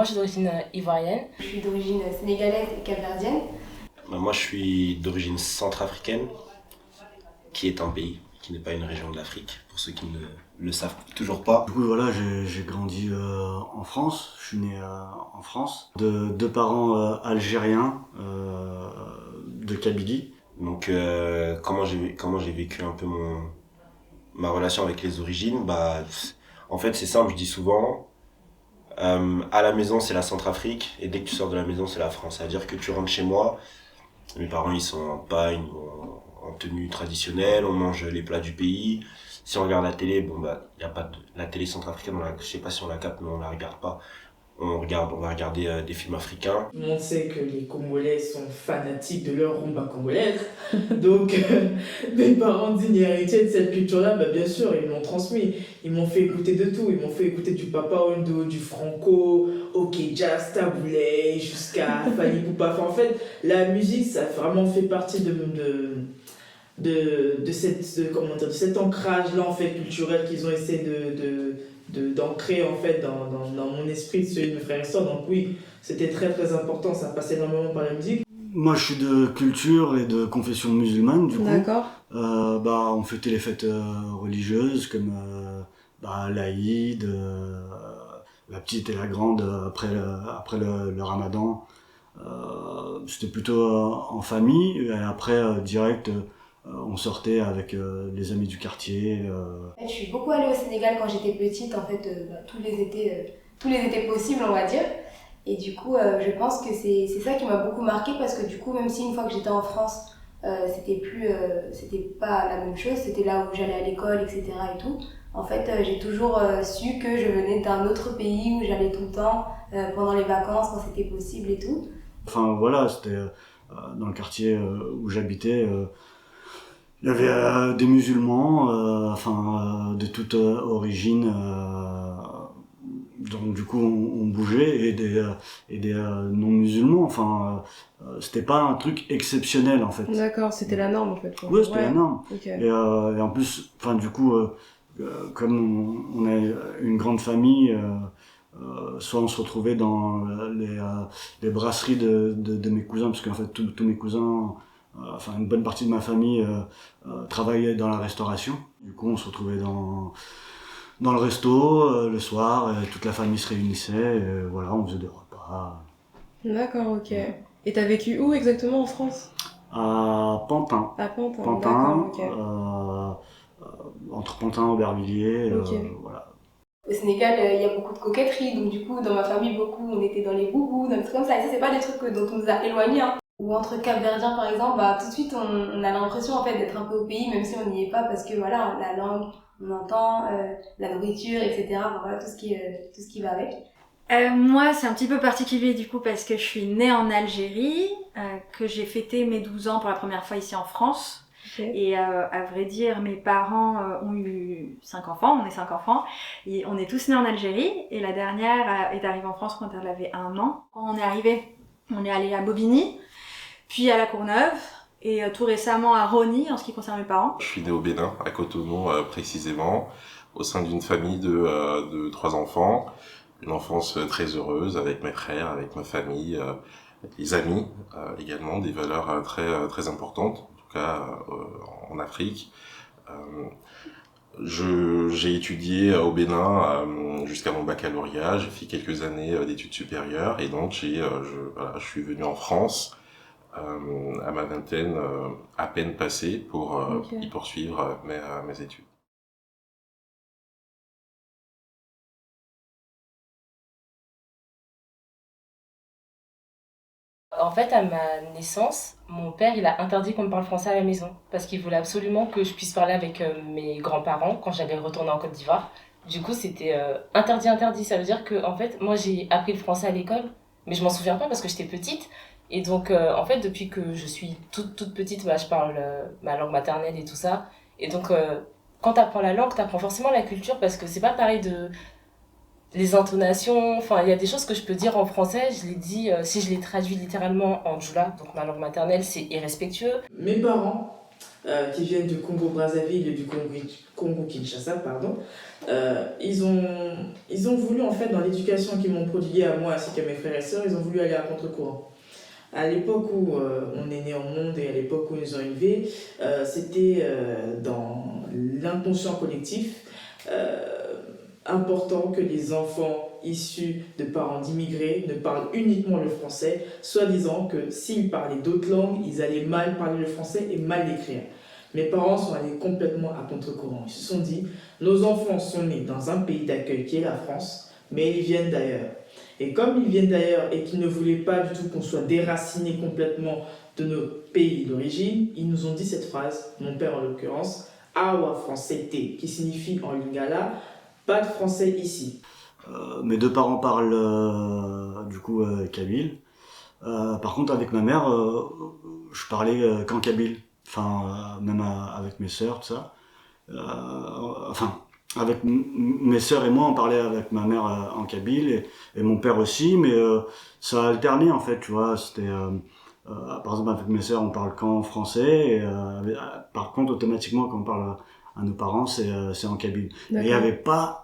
Moi, je suis d'origine ivoirienne. Je suis d'origine sénégalaise et capverdienne. Moi, je suis d'origine centrafricaine, qui est un pays, qui n'est pas une région de l'Afrique, pour ceux qui ne le savent toujours pas. Du coup, voilà, j'ai grandi en France, je suis né en France, de deux parents algériens de Kabylie. Donc, comment j'ai vécu un peu ma relation avec les origines, en fait, c'est simple, je dis souvent, à la maison, c'est la Centrafrique, et dès que tu sors de la maison, c'est la France. C'est-à-dire que tu rentres chez moi, mes parents, ils sont en pagne, en tenue traditionnelle, on mange les plats du pays. Si on regarde la télé, y a pas la télé centrafricaine, je sais pas si on la capte, mais on la regarde pas. On va regarder des films africains. Tout le monde sait que les Congolais sont fanatiques de leur rumba congolaise. Donc, mes parents dignes héritiers de cette culture-là, bien sûr, ils m'ont transmis. Ils m'ont fait écouter de tout. Ils m'ont fait écouter du Papa Ondo, du Franco, OK Jazz, Taboulé, jusqu'à Fanny Poupa. En fait, la musique, ça a vraiment fait partie de cet ancrage-là, en fait, culturel qu'ils ont essayé d'ancrer en fait dans mon esprit, celui de mes frères et sœurs. Donc oui, c'était très très important, ça passait énormément par la musique. Moi, je suis de culture et de confession musulmane, du coup. D'accord. On fêtait les fêtes religieuses comme l'Aïd, la petite et la grande après le Ramadan. C'était plutôt en famille, et après direct on sortait avec les amis du quartier. Je suis beaucoup allée au Sénégal quand j'étais petite, en fait, tous les étés possibles, on va dire. Et du coup, je pense que c'est ça qui m'a beaucoup marquée, parce que du coup, même si une fois que j'étais en France, c'était pas la même chose, c'était là où j'allais à l'école, etc. et tout. En fait, j'ai toujours su que je venais d'un autre pays où j'allais tout le temps, pendant les vacances, quand c'était possible et tout. Enfin voilà, c'était dans le quartier où j'habitais. Il y avait des musulmans, de toute origine, donc du coup on bougeait, et des non-musulmans. C'était pas un truc exceptionnel en fait. D'accord, c'était la norme en fait. Quoi. Ouais, c'était la norme. Okay. Et en plus, comme on a une grande famille, soit on se retrouvait dans les brasseries de mes cousins, parce qu'en fait tous mes cousins, une bonne partie de ma famille travaillait dans la restauration. Du coup, on se retrouvait dans le resto le soir, et toute la famille se réunissait, et voilà, on faisait des repas. D'accord, ok. Et t'as vécu où exactement en France ? À Pantin. À Pantin, Pantin, d'accord, entre Pantin et Aubervilliers, ok. voilà. Au Sénégal, il y a beaucoup de coquetterie, donc du coup, dans ma famille, on était dans les boubous, dans des trucs comme ça. Et ça, c'est pas des trucs dont on nous a éloignés. Ou entre Cap-Verdiens, par exemple, tout de suite, on a l'impression en fait d'être un peu au pays, même si on n'y est pas, parce que voilà, la langue, on entend, la nourriture, etc. Voilà, tout ce qui va avec. Moi, c'est un petit peu particulier du coup, parce que je suis née en Algérie, que j'ai fêté mes 12 ans pour la première fois ici en France. Okay. Et à vrai dire, mes parents ont eu 5 enfants, on est 5 enfants, et on est tous nés en Algérie, et la dernière est arrivée en France quand elle avait 1 an. Quand on est arrivé, on est allé à Bobigny, puis à La Courneuve, et tout récemment à Rosny en ce qui concerne mes parents. Je suis né au Bénin, à Cotonou précisément, au sein d'une famille de 3 enfants. Une enfance très heureuse avec mes frères, avec ma famille, les amis également, des valeurs très très importantes, en tout cas en Afrique. J'ai étudié au Bénin jusqu'à mon baccalauréat, j'ai fait quelques années d'études supérieures, et donc je suis venu en France à ma vingtaine à peine passée pour y poursuivre mes études. En fait, à ma naissance, mon père, il a interdit qu'on me parle français à la maison parce qu'il voulait absolument que je puisse parler avec mes grands-parents quand j'allais retourner en Côte d'Ivoire. Du coup, c'était interdit. Ça veut dire que, en fait, moi, j'ai appris le français à l'école, mais je m'en souviens pas parce que j'étais petite. Et donc, en fait, depuis que je suis toute petite, je parle ma langue maternelle et tout ça. Et donc, quand t'apprends la langue, t'apprends forcément la culture, parce que c'est pas pareil les intonations, il y a des choses que je peux dire en français, je les dis, si je les traduis littéralement en djoula, donc ma langue maternelle, c'est irrespectueux. Mes parents qui viennent du Congo-Brazzaville et du Congo-Kinshasa, pardon, ils ont voulu, en fait, dans l'éducation qu'ils m'ont prodiguée à moi ainsi qu'à mes frères et sœurs, ils ont voulu aller à contre-courant. À l'époque où on est né au monde et à l'époque où ils nous ont élevés, c'était dans l'inconscient collectif important que les enfants issus de parents d'immigrés ne parlent uniquement le français, soi-disant que s'ils parlaient d'autres langues, ils allaient mal parler le français et mal l'écrire. Mes parents sont allés complètement à contre-courant. Ils se sont dit, nos enfants sont nés dans un pays d'accueil qui est la France, mais ils viennent d'ailleurs. Et comme ils viennent d'ailleurs et qu'ils ne voulaient pas du tout qu'on soit déracinés complètement de nos pays d'origine, ils nous ont dit cette phrase, mon père en l'occurrence, « Awa français te », qui signifie en lingala « pas de français ici ». Mes deux parents parlent du coup kabyle. Par contre, avec ma mère, je parlais qu'en kabyle. Enfin, même avec mes sœurs, tout ça. Avec mes sœurs et moi, on parlait avec ma mère en kabyle et mon père aussi, mais ça a alterné en fait, tu vois. C'était, par exemple, avec mes sœurs, on parle qu'en français. Et, par contre, automatiquement, quand on parle à nos parents, c'est en kabyle. Et il n'y avait pas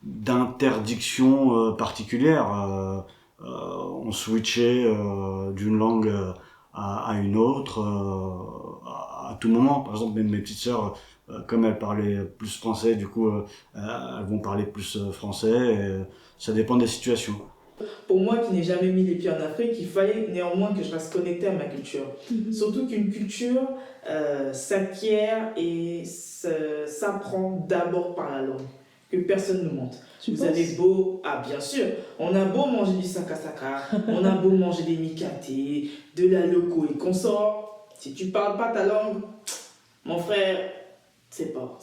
d'interdiction particulière. On switchait d'une langue à une autre à tout moment. Par exemple, mes petites sœurs, comme elles parlaient plus français, du coup, elles vont parler plus français. Et ça dépend des situations. Pour moi, qui n'ai jamais mis les pieds en Afrique, il fallait néanmoins que je reste connecté à ma culture. Surtout qu'une culture s'acquiert et s'apprend d'abord par la langue, que personne ne montre. Vous avez beau, bien sûr, on a beau manger du sakasaka, on a beau manger des mikaté, de la loco et consorts, si tu parles pas ta langue, mon frère, c'est mort.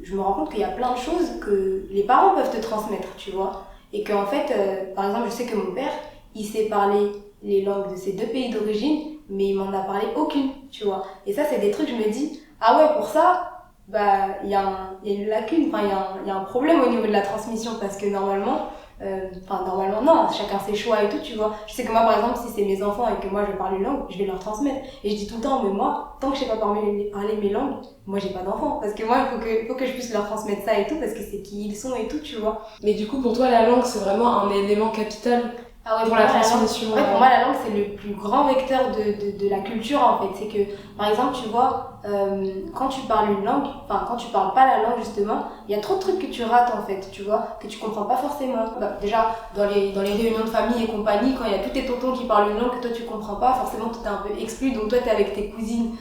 Je me rends compte qu'il y a plein de choses que les parents peuvent te transmettre, tu vois. Et qu'en fait, par exemple, je sais que mon père, il sait parler les langues de ses deux pays d'origine, mais il m'en a parlé aucune, tu vois. Et ça, c'est des trucs, je me dis, ah ouais, pour ça, bah, il y a une lacune, enfin, il y a un problème au niveau de la transmission, parce que normalement, non, chacun ses choix et tout, tu vois. Je sais que moi, par exemple, si c'est mes enfants et que moi je parle une langue, je vais leur transmettre. Et je dis tout le temps, mais moi, tant que je sais pas parler mes langues, moi j'ai pas d'enfants. Parce que moi, il faut que je puisse leur transmettre ça et tout, parce que c'est qui ils sont et tout, tu vois. Mais du coup, pour toi, la langue, c'est vraiment un élément capital pour la transmission. En fait, pour moi, la langue, c'est le plus grand vecteur de la culture, en fait. C'est que, par exemple, tu vois, quand tu parles une langue, enfin, quand tu parles pas la langue, justement, il y a trop de trucs que tu rates, en fait, tu vois, que tu comprends pas forcément. Bah, déjà, dans les réunions de famille et compagnie, quand il y a tous tes tontons qui parlent une langue que toi tu comprends pas, forcément, tu t'es un peu exclu. Donc, toi, t'es avec tes cousines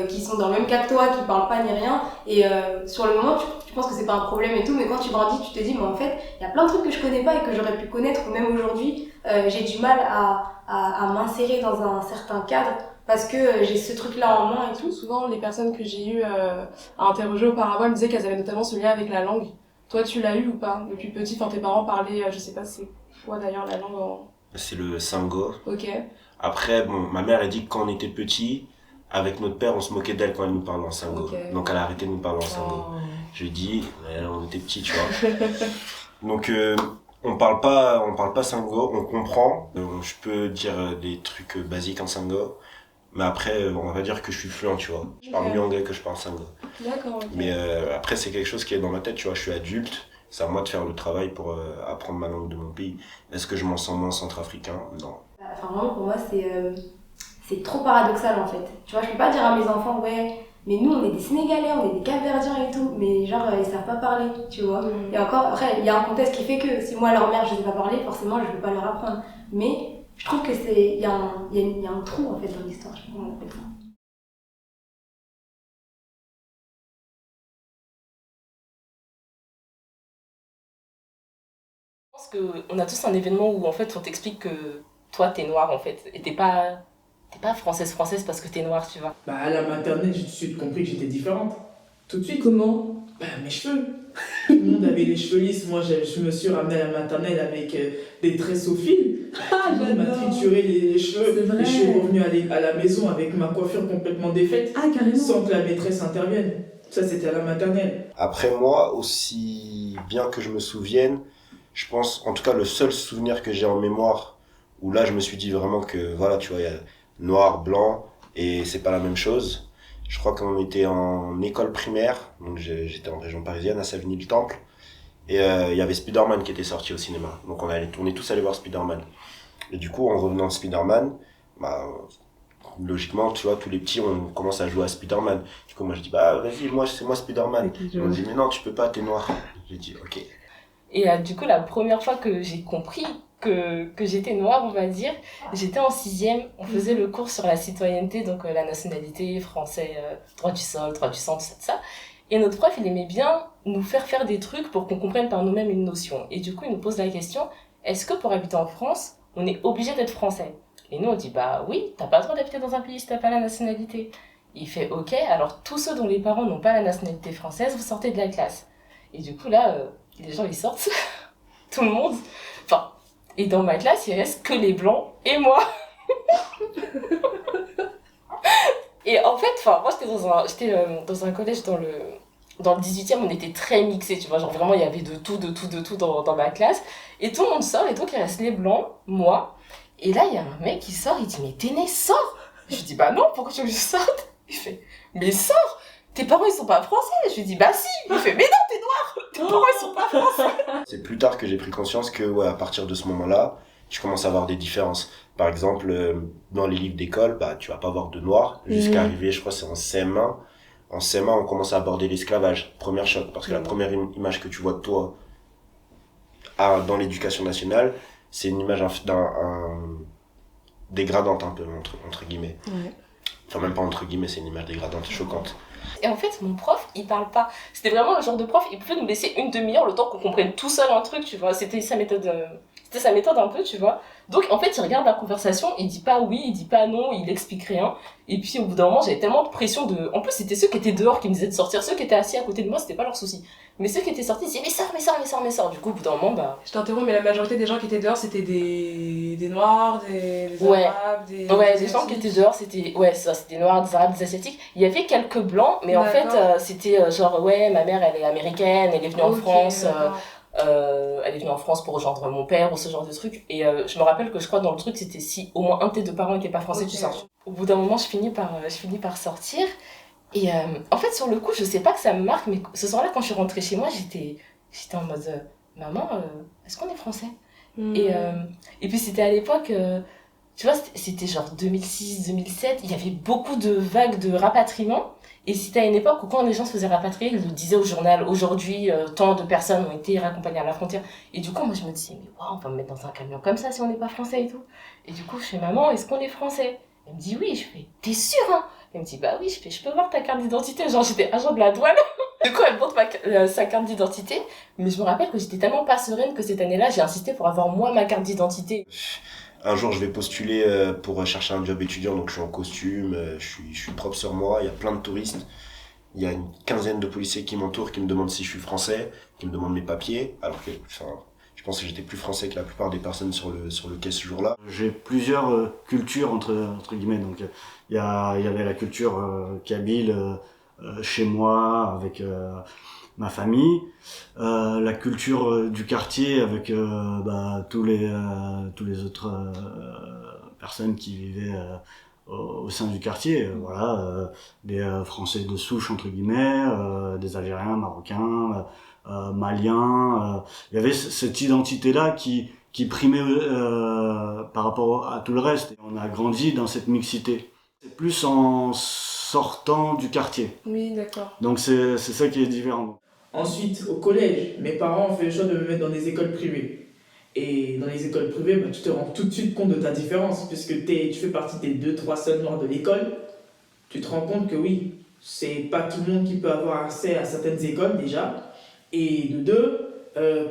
qui sont dans le même cas que toi, qui parlent pas ni rien. Et sur le moment, tu penses que c'est pas un problème et tout, mais quand tu grandis, tu te dis, mais en fait, il y a plein de trucs que je connais pas et que j'aurais pu connaître, ou même aujourd'hui, j'ai du mal à m'insérer dans un certain cadre parce que j'ai ce truc-là en moi et tout. Souvent, les personnes que j'ai eues à interroger auparavant, elles me disaient qu'elles avaient notamment ce lien avec la langue. Toi, tu l'as eu ou pas? Depuis petit, quand tes parents parlaient, je sais pas c'est quoi d'ailleurs la langue en... C'est le sango. Ok. Après, bon, ma mère, elle dit que quand on était petit, avec notre père, on se moquait d'elle quand elle nous parlait en sango. Okay. Donc elle a arrêté de nous parler en sango. Je lui ai dit, on était petits, tu vois. Donc, on parle pas sango, on comprend. Je peux dire des trucs basiques en sango. Mais après, on va dire que je suis fluent, tu vois. Je parle mieux anglais que je parle sango. D'accord, ok. Mais après, c'est quelque chose qui est dans ma tête, tu vois. Je suis adulte, c'est à moi de faire le travail pour apprendre ma langue de mon pays. Est-ce que je m'en sens moins centrafricain? Non. Enfin, vraiment, pour moi, c'est trop paradoxal, en fait. Tu vois, je peux pas dire à mes enfants, ouais, mais nous, on est des Sénégalais, on est des Cap-Verdiens et tout, mais genre, ils savent pas parler, tu vois. Et encore, après, il y a un contexte qui fait que si moi, leur mère, je sais pas parler, forcément, je vais pas leur apprendre. Mais je trouve que il y a un trou, en fait, dans l'histoire, je sais pas comment on appelle ça. Je pense qu'on a tous un événement où en fait on t'explique que toi t'es noire en fait et t'es pas française parce que t'es noire, tu vois. Bah, à la maternelle, j'ai tout de suite compris que j'étais différente. Tout de suite. Comment? Bah, mes cheveux. Tout le monde avait les cheveux lisses. Moi, je me suis ramenée à la maternelle avec des tresses au fil. Ah, Tout le monde m'a trituré les cheveux. C'est vrai. Et je suis revenue à la maison avec ma coiffure complètement défaite. Ah, carrément. Sans que la maîtresse intervienne. Ça, c'était à la maternelle. Après moi, aussi bien que je me souvienne, je pense, en tout cas le seul souvenir que j'ai en mémoire, où là je me suis dit vraiment que voilà, tu vois, il y a noir, blanc, et c'est pas la même chose. Je crois qu'on était en école primaire, donc j'étais en région parisienne, à Savigny-le-Temple. Et il y avait Spider-Man qui était sorti au cinéma. Donc on est tous allés voir Spider-Man. Et du coup, en revenant de Spider-Man, bah, logiquement, tu vois, tous les petits, on commence à jouer à Spider-Man. Du coup, moi, je dis, bah, vas-y, c'est moi Spider-Man. Ils m'ont dit, mais non, tu peux pas, t'es noir. J'ai dit, ok. Et du coup, la première fois que j'ai compris que j'étais noire, on va dire, j'étais en 6e, on faisait le cours sur la citoyenneté, donc la nationalité, français, droit du sol, droit du sang, tout ça. Et notre prof, il aimait bien nous faire des trucs pour qu'on comprenne par nous-mêmes une notion. Et du coup, il nous pose la question, est-ce que pour habiter en France, on est obligé d'être français? Et nous, on dit, bah oui, t'as pas le droit d'habiter dans un pays si t'as pas la nationalité. Il fait, ok, alors tous ceux dont les parents n'ont pas la nationalité française, vous sortez de la classe. Et du coup, là, les gens, ils sortent, tout le monde. Enfin, et dans ma classe, il reste que les blancs et moi. Et en fait, moi, j'étais dans un collège dans le 18e, on était très mixés, tu vois, genre vraiment, il y avait de tout dans ma classe. Et tout le monde sort, et donc, il reste les blancs, moi. Et là, il y a un mec qui sort, il dit, mais Téné, sors! Je lui dis, bah non, pourquoi tu veux que je sorte? Il fait, mais sors! Tes parents, ils sont pas français. Je lui dis, bah si! Il fait, mais non, t'es noir! Tes parents, ils sont pas français! C'est plus tard que j'ai pris conscience que, ouais, à partir de ce moment-là, je commence à avoir des différences. Par exemple, dans les livres d'école, bah, tu vas pas voir de noir. Jusqu'à arriver, je crois, c'est en CM1. En CM1, on commence à aborder l'esclavage. Première choc. Parce que la première image que tu vois de toi dans l'éducation nationale, c'est une image dégradante un peu, entre guillemets. Ouais. Enfin, même pas entre guillemets, c'est une image dégradante, choquante. Et en fait, mon prof, il parle pas. C'était vraiment le genre de prof, il pouvait nous laisser une demi-heure le temps qu'on comprenne tout seul un truc, tu vois. C'était sa méthode un peu, tu vois. Donc, en fait, il regarde la conversation, il dit pas oui, il dit pas non, il explique rien. Et puis, au bout d'un moment, j'avais tellement de pression de... En plus, c'était ceux qui étaient dehors qui me disaient de sortir. Ceux qui étaient assis à côté de moi, c'était pas leur souci. Mais ceux qui étaient sortis, ils disaient mais sors. Du coup, au bout d'un moment, bah... Je t'interromps, mais la majorité des gens qui étaient dehors, c'était des noirs, des Ouais. arabes, des gens qui étaient dehors, c'était des noirs, des arabes, des asiatiques. Il y avait quelques blancs, mais en fait, c'était genre, ouais, ma mère, elle est américaine, elle est venue en France... elle est venue en France pour rejoindre mon père ou ce genre de truc. Et je me rappelle que je crois dans le truc, c'était si au moins un de tes deux parents n'était pas français, tu sors. Au bout d'un moment, je finis par sortir. Et en fait, sur le coup, je sais pas que ça me marque, mais ce soir-là, quand je suis rentrée chez moi, j'étais en mode maman, est-ce qu'on est français? Et puis c'était à l'époque, tu vois, c'était genre 2006, 2007, il y avait beaucoup de vagues de rapatriement. Et c'était à une époque où quand les gens se faisaient rapatrier, ils le disaient au journal, aujourd'hui, tant de personnes ont été raccompagnées à la frontière. Et du coup, moi, je me disais, mais waouh, on va me mettre dans un camion comme ça si on n'est pas français et tout. Et du coup, je fais, maman, est-ce qu'on est français? Elle me dit, oui. Je fais, t'es sûre, hein? Elle me dit, bah oui. Je fais, je peux voir ta carte d'identité? Genre, j'étais agent de la douane. Du coup, elle me montre sa carte d'identité. Mais je me rappelle que j'étais tellement pas sereine que cette année-là, j'ai insisté pour avoir moi ma carte d'identité. Un jour, je vais postuler pour chercher un job étudiant, donc je suis en costume, je suis propre sur moi, il y a plein de touristes. Il y a une quinzaine de policiers qui m'entourent, qui me demandent si je suis français, qui me demandent mes papiers, alors que je pense que j'étais plus français que la plupart des personnes sur le quai ce jour-là. J'ai plusieurs cultures, entre guillemets, donc il y avait la culture kabyle chez moi, avec ma famille, la culture du quartier avec tous les autres personnes qui vivaient au sein du quartier, des Français de souche entre guillemets, des Algériens, Marocains, Maliens. Il y avait cette identité-là qui primait par rapport à tout le reste. On a grandi dans cette mixité. C'est plus en sortant du quartier. Oui, d'accord. Donc c'est ça qui est différent. Ensuite, au collège, mes parents ont fait le choix de me mettre dans des écoles privées. Et dans les écoles privées, bah, tu te rends tout de suite compte de ta différence, puisque tu fais partie des 2-3 seuls noirs de l'école. Tu te rends compte que oui, c'est pas tout le monde qui peut avoir accès à certaines écoles déjà. Et de deux,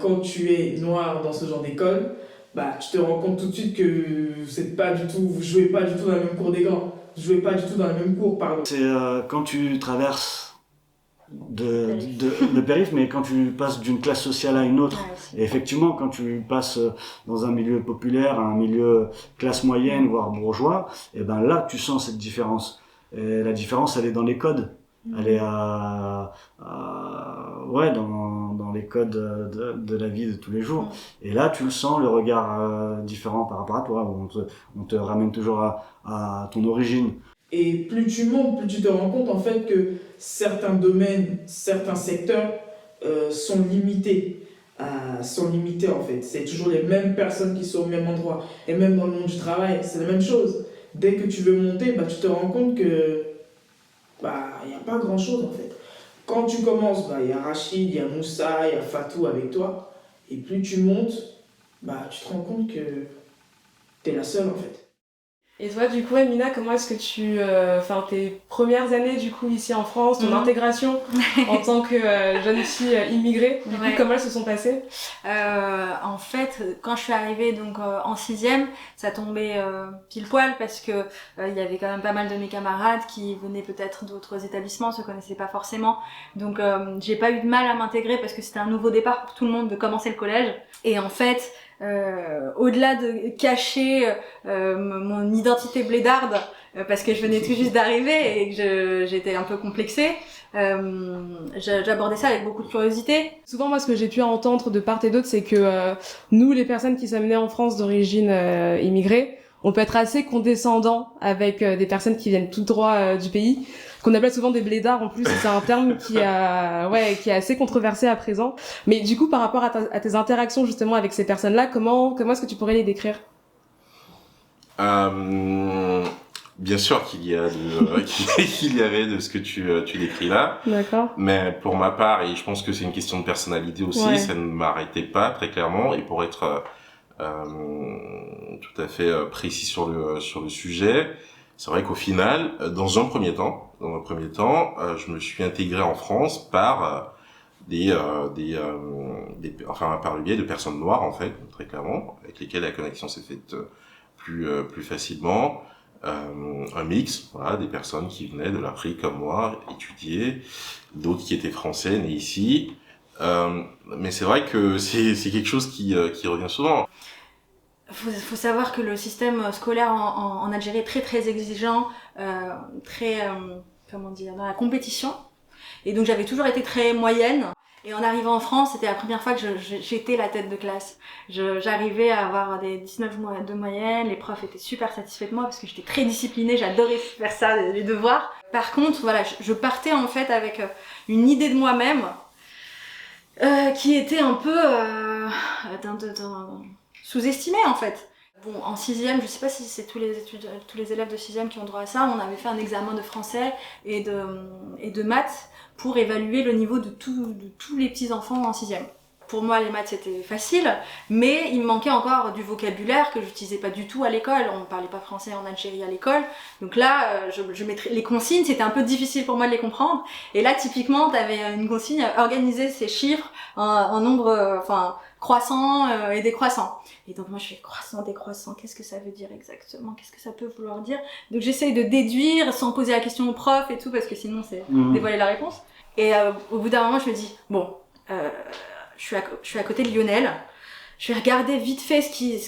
quand tu es noir dans ce genre d'école, bah, tu te rends compte tout de suite que vous jouez pas du tout dans la même cour des grands. Vous jouez pas du tout dans la même cour, pardon. C'est quand tu traverses le périph', mais quand tu passes d'une classe sociale à une autre. Et effectivement, quand tu passes dans un milieu populaire, un milieu classe moyenne, voire bourgeois, et ben là, tu sens cette différence. Et la différence, elle est dans les codes. Elle est dans les codes de la vie de tous les jours. Et là, tu le sens, le regard différent par rapport à toi. On te ramène toujours à ton origine. Et plus tu montes, plus tu te rends compte en fait que certains domaines, certains secteurs sont limités. Sont limités en fait. C'est toujours les mêmes personnes qui sont au même endroit. Et même dans le monde du travail, c'est la même chose. Dès que tu veux monter, tu te rends compte que il n'y a pas grand chose en fait. Quand tu commences, il y a Rachid, il y a Moussa, il y a Fatou avec toi. Et plus tu montes, tu te rends compte que tu es la seule en fait. Et toi, du coup, Amina, comment est-ce que tes premières années, du coup, ici en France, ton intégration en tant que jeune fille immigrée, du coup, comment elles se sont passées? En fait, quand je suis arrivée donc en 6e, ça tombait pile poil parce que il y avait quand même pas mal de mes camarades qui venaient peut-être d'autres établissements, se connaissaient pas forcément. Donc j'ai pas eu de mal à m'intégrer parce que c'était un nouveau départ pour tout le monde de commencer le collège. Et en fait, au-delà de cacher mon identité blédarde parce que je venais tout juste d'arriver et que j'étais un peu complexée, j'abordais ça avec beaucoup de curiosité. Souvent, moi, ce que j'ai pu entendre de part et d'autre, c'est que nous, les personnes qui sommes nées en France d'origine immigrée, on peut être assez condescendant avec des personnes qui viennent tout droit du pays, qu'on appelle souvent des blédards en plus. C'est un terme qui est assez controversé à présent. Mais du coup, par rapport à tes interactions justement avec ces personnes-là, comment est-ce que tu pourrais les décrire? Bien sûr qu'il y a qu'il y avait de ce que tu décris là. D'accord. Mais pour ma part, et je pense que c'est une question de personnalité aussi, ça ne m'arrêtait pas très clairement. Et pour être tout à fait précis sur le sujet, c'est vrai qu'au final, dans un premier temps, je me suis intégré en France par par le biais de personnes noires en fait, très clairement, avec lesquelles la connexion s'est faite plus facilement. Un mix, voilà, des personnes qui venaient de l'Afrique comme moi, étudier, d'autres qui étaient français, nés ici. Mais c'est vrai que c'est quelque chose qui revient souvent. Faut savoir que le système scolaire en Algérie est très très exigeant, dans la compétition. Et donc j'avais toujours été très moyenne. Et en arrivant en France, c'était la première fois que j'étais la tête de classe. J'arrivais à avoir des 19 de moyenne, les profs étaient super satisfaits de moi parce que j'étais très disciplinée, j'adorais faire ça, les devoirs. Par contre, voilà, je partais en fait avec une idée de moi-même qui était un peu sous-estimée en fait. Bon, en 6e, je sais pas si c'est tous les élèves de 6e qui ont droit à ça, on avait fait un examen de français et de maths pour évaluer le niveau de tous les petits enfants en 6e. Pour moi, les maths c'était facile, mais il me manquait encore du vocabulaire que j'utilisais pas du tout à l'école. On parlait pas français en Algérie à l'école, donc là, je mettrais les consignes, c'était un peu difficile pour moi de les comprendre. Et là, typiquement, t'avais une consigne organiser ces chiffres en nombre, croissant et décroissant. Et donc moi je fais croissant, décroissant, qu'est-ce que ça veut dire exactement, qu'est-ce que ça peut vouloir dire? Donc j'essaye de déduire sans poser la question au prof et tout, parce que sinon c'est dévoiler la réponse. Et au bout d'un moment je me dis, je suis à côté de Lionel, je vais regarder vite fait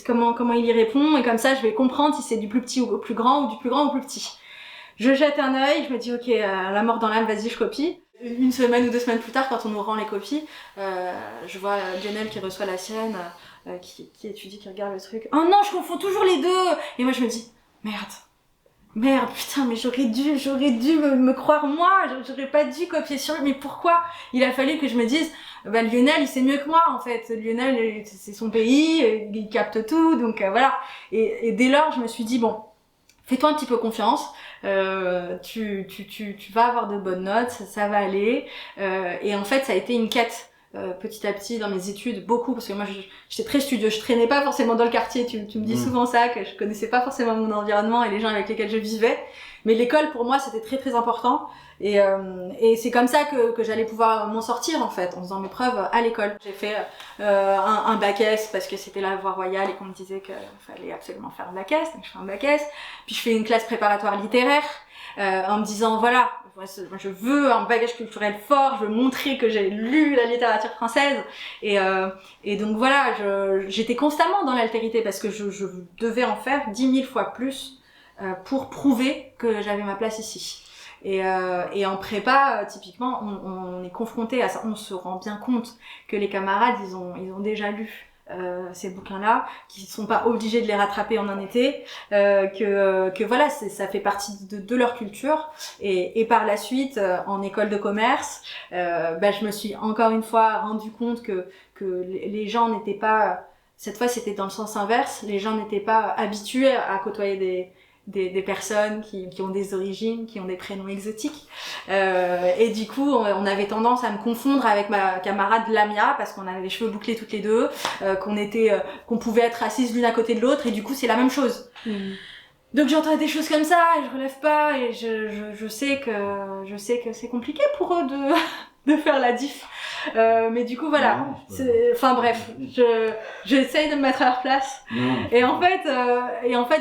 comment il y répond, et comme ça je vais comprendre si c'est du plus petit au plus grand, ou du plus grand au plus petit. Je jette un œil, je me dis ok, la mort dans l'âme, vas-y je copie. Une semaine ou 2 semaines plus tard, quand on nous rend les copies, je vois Lionel qui reçoit la sienne, qui étudie, qui regarde le truc. Oh non, je confonds toujours les deux! Et moi je me dis, merde, putain, mais j'aurais dû me croire moi, j'aurais pas dû copier sur lui, mais pourquoi? Il a fallu que je me dise, Lionel, il sait mieux que moi, en fait. Lionel, c'est son pays, il capte tout, donc voilà. Et dès lors, je me suis dit, bon, fais-toi un petit peu confiance, tu vas avoir de bonnes notes, ça va aller. Et en fait, ça a été une quête. Petit à petit dans mes études, beaucoup, parce que moi j'étais très studieuse, je traînais pas forcément dans le quartier, tu me dis souvent ça, que je connaissais pas forcément mon environnement et les gens avec lesquels je vivais, mais l'école pour moi c'était très très important, et c'est comme ça que j'allais pouvoir m'en sortir en fait, en faisant mes preuves à l'école. J'ai fait un bac S parce que c'était la voie royale et qu'on me disait qu'il fallait absolument faire un bac S, donc je fais un bac S, puis je fais une classe préparatoire littéraire, en me disant voilà, je veux un bagage culturel fort, je veux montrer que j'ai lu la littérature française, et donc voilà, j'étais constamment dans l'altérité parce que je devais en faire 10 000 fois plus pour prouver que j'avais ma place ici. Et en prépa, typiquement, on est confronté à ça, on se rend bien compte que les camarades, ils ont déjà lu ces bouquins-là, qui sont pas obligés de les rattraper en un été, que voilà, ça fait partie de leur culture. Et par la suite, en école de commerce, je me suis encore une fois rendu compte que les gens n'étaient pas, cette fois c'était dans le sens inverse, les gens n'étaient pas habitués à côtoyer des personnes qui ont des origines, qui ont des prénoms exotiques. Et du coup, on avait tendance à me confondre avec ma camarade Lamia, parce qu'on avait les cheveux bouclés toutes les deux, qu'on pouvait être assises l'une à côté de l'autre, et du coup, c'est la même chose. Donc j'entends des choses comme ça, et je relève pas, et je sais que c'est compliqué pour eux de faire la diff. Mais du coup, voilà. Enfin bref, j'essaye de me mettre à leur place. Et en fait,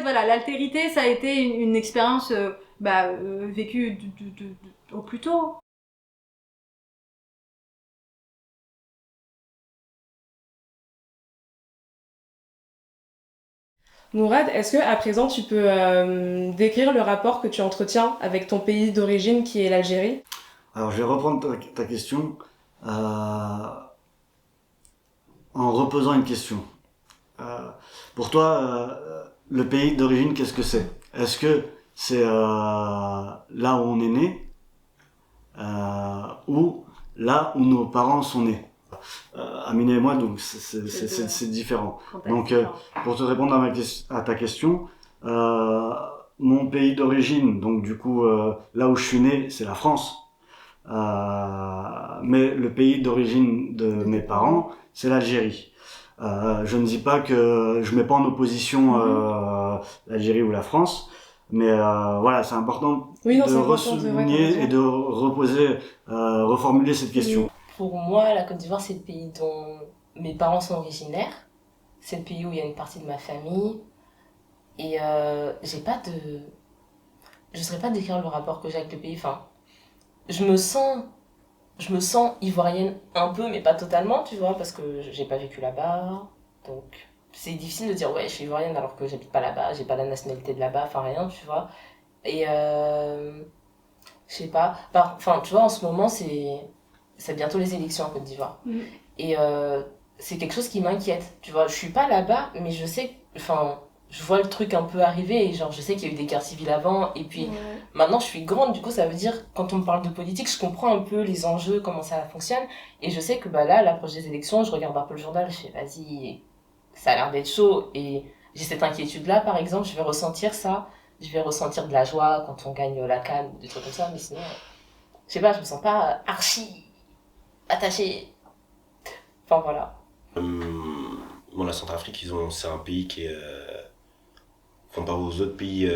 voilà, l'altérité, ça a été une expérience vécue au plus tôt. Mourad, est-ce que à présent tu peux décrire le rapport que tu entretiens avec ton pays d'origine qui est l'Algérie? Alors je vais reprendre ta question en reposant une question. Pour toi, le pays d'origine, qu'est-ce que c'est? Est-ce que c'est là où on est né ou là où nos parents sont nés? Amina et moi, donc c'est différent. Donc pour te répondre à ta question, mon pays d'origine, donc du coup là où je suis né, c'est la France. Mais le pays d'origine de mes parents, c'est l'Algérie. Je ne dis pas que je mets pas en opposition l'Algérie ou la France, mais voilà, c'est important de ressouligner et de reformuler cette question. Pour moi, la Côte d'Ivoire, c'est le pays dont mes parents sont originaires. C'est le pays où il y a une partie de ma famille. Et j'ai pas de... Je ne saurais pas décrire le rapport que j'ai avec le pays. Enfin, je me sens ivoirienne un peu, mais pas totalement, tu vois, parce que j'ai pas vécu là-bas. Donc, c'est difficile de dire, ouais, je suis ivoirienne alors que j'habite pas là-bas, j'ai pas la nationalité de là-bas, enfin rien, tu vois. Et je sais pas. Enfin, tu vois, en ce moment, c'est bientôt les élections en Côte d'Ivoire. Et c'est quelque chose qui m'inquiète, tu vois. Je suis pas là-bas, mais je sais, enfin, je vois le truc un peu arriver, et genre, je sais qu'il y a eu des guerres civiles avant, et puis maintenant je suis grande, du coup, ça veut dire, quand on me parle de politique, je comprends un peu les enjeux, comment ça fonctionne, et je sais que là, à l'approche des élections, je regarde un peu le journal, je fais, vas-y, ça a l'air d'être chaud, et j'ai cette inquiétude-là, par exemple, je vais ressentir ça, je vais ressentir de la joie quand on gagne la CAN, des trucs comme ça, mais sinon, je sais pas, je me sens pas archi attachée. Enfin, voilà. Bon, la Centrafrique, c'est un pays qui est... comparé aux autres pays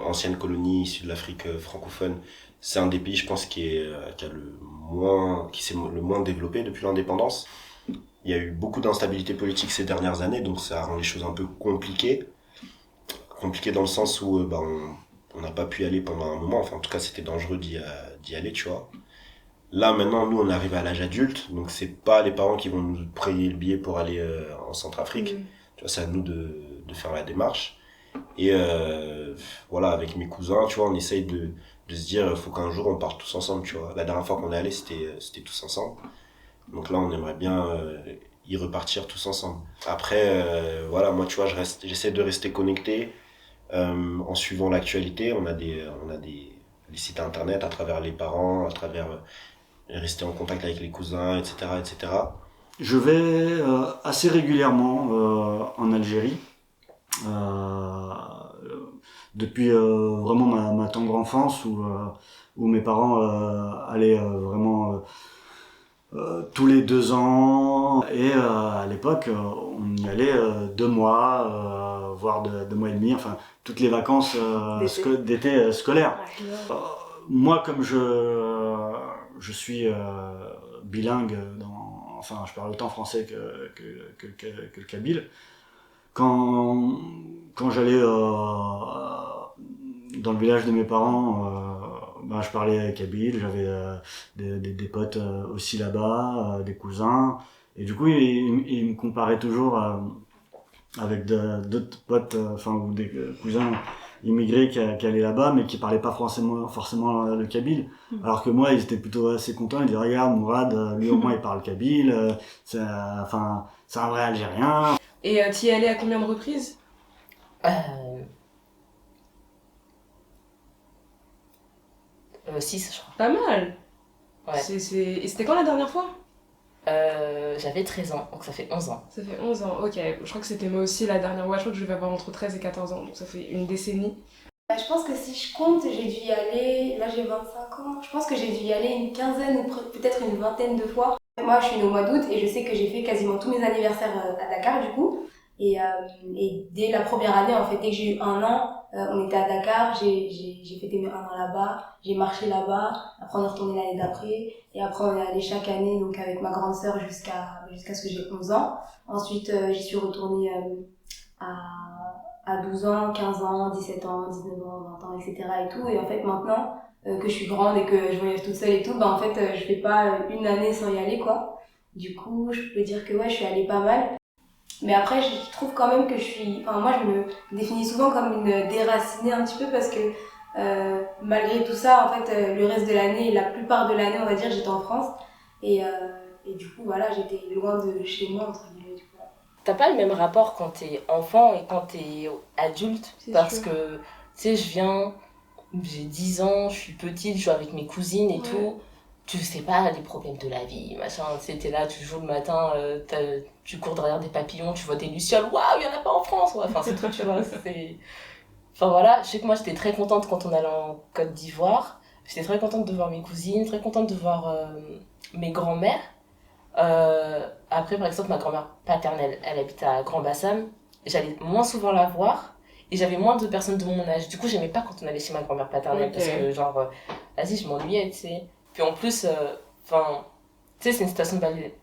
anciennes colonies issues de l'Afrique francophone, c'est un des pays, je pense, qui s'est le moins développé depuis l'indépendance. Il y a eu beaucoup d'instabilité politique ces dernières années, donc ça rend les choses un peu compliquées. Compliquées dans le sens où on n'a pas pu y aller pendant un moment, enfin en tout cas c'était dangereux d'y aller, tu vois. Là maintenant, nous on arrive à l'âge adulte, donc c'est pas les parents qui vont nous payer le billet pour aller en Centrafrique. Tu vois, c'est à nous de faire la démarche. Et voilà, avec mes cousins, tu vois, on essaye de se dire, faut qu'un jour on parte tous ensemble, tu vois. La dernière fois qu'on est allé, c'était tous ensemble. Donc là, on aimerait bien y repartir tous ensemble. Après, voilà, moi, tu vois, j'essaie de rester connecté en suivant l'actualité. On a des sites internet à travers les parents, à travers rester en contact avec les cousins, etc., etc. Je vais assez régulièrement en Algérie. Depuis vraiment ma tendre enfance où mes parents allaient vraiment tous les 2 ans, et à l'époque on y allait 2 mois, voire 2 mois et demi, enfin toutes les vacances d'été scolaires. Moi, comme je suis bilingue, enfin je parle autant français que le kabyle, quand j'allais dans le village de mes parents, je parlais kabyle, j'avais des potes aussi là-bas, des cousins, et du coup ils me comparaient toujours avec d'autres potes, ou des cousins immigrés qui allaient là-bas, mais qui parlaient pas forcément le kabyle. Alors que moi, ils étaient plutôt assez contents. Ils disaient, regarde, Mourad, lui au moins il parle kabyle, c'est un vrai Algérien. Et tu y es allé à combien de reprises? 6, je crois. Pas mal. Ouais. Et c'était quand la dernière fois? J'avais 13 ans, donc ça fait 11 ans. Ça fait 11 ans, ok. Je crois que c'était moi aussi la dernière fois. Je crois que je vais avoir entre 13 et 14 ans, donc ça fait une décennie. Je pense que si je compte, j'ai dû y aller, là j'ai 25 ans, je pense que j'ai dû y aller une quinzaine ou peut-être une vingtaine de fois. Moi je suis née au mois d'août et je sais que j'ai fait quasiment tous mes anniversaires à Dakar du coup. Et dès la première année, en fait, dès que j'ai eu 1 an, on était à Dakar, j'ai fêté mes 1 an là-bas, j'ai marché là-bas, après on est retourné l'année d'après, et après on est allé chaque année donc avec ma grande sœur jusqu'à ce que j'ai 11 ans. Ensuite j'y suis retournée à 12 ans, 15 ans, 17 ans, 19 ans, 20 ans, etc. et tout. Et en fait, maintenant que je suis grande et que je voyage toute seule et tout, en fait, je fais pas une année sans y aller, quoi. Du coup, je peux dire que ouais, je suis allée pas mal. Mais après, je trouve quand même que moi, je me définis souvent comme une déracinée un petit peu parce que malgré tout ça, en fait, le reste de l'année, la plupart de l'année, on va dire, j'étais en France. Et du coup, voilà, j'étais loin de chez moi, entre guillemets. T'as pas le même rapport quand t'es enfant et quand t'es adulte, parce que, tu sais, j'ai 10 ans, je suis petite, je joue avec mes cousines et tout, tu sais pas les problèmes de la vie, machin, tu sais, t'es là, tu joues le matin, tu cours derrière des papillons, tu vois des lucioles, waouh, y en a pas en France, ouais. Enfin, c'est tout, tu vois, c'est... Enfin voilà, je sais que moi j'étais très contente quand on allait en Côte d'Ivoire, j'étais très contente de voir mes cousines, très contente de voir mes grands-mères. Après, par exemple, ma grand-mère paternelle, elle habite à Grand Bassam. J'allais moins souvent la voir et j'avais moins de personnes de mon âge. Du coup, j'aimais pas quand on allait chez ma grand-mère paternelle parce que, genre, vas-y, je m'ennuyais, tu sais. Puis en plus, tu sais, c'est une station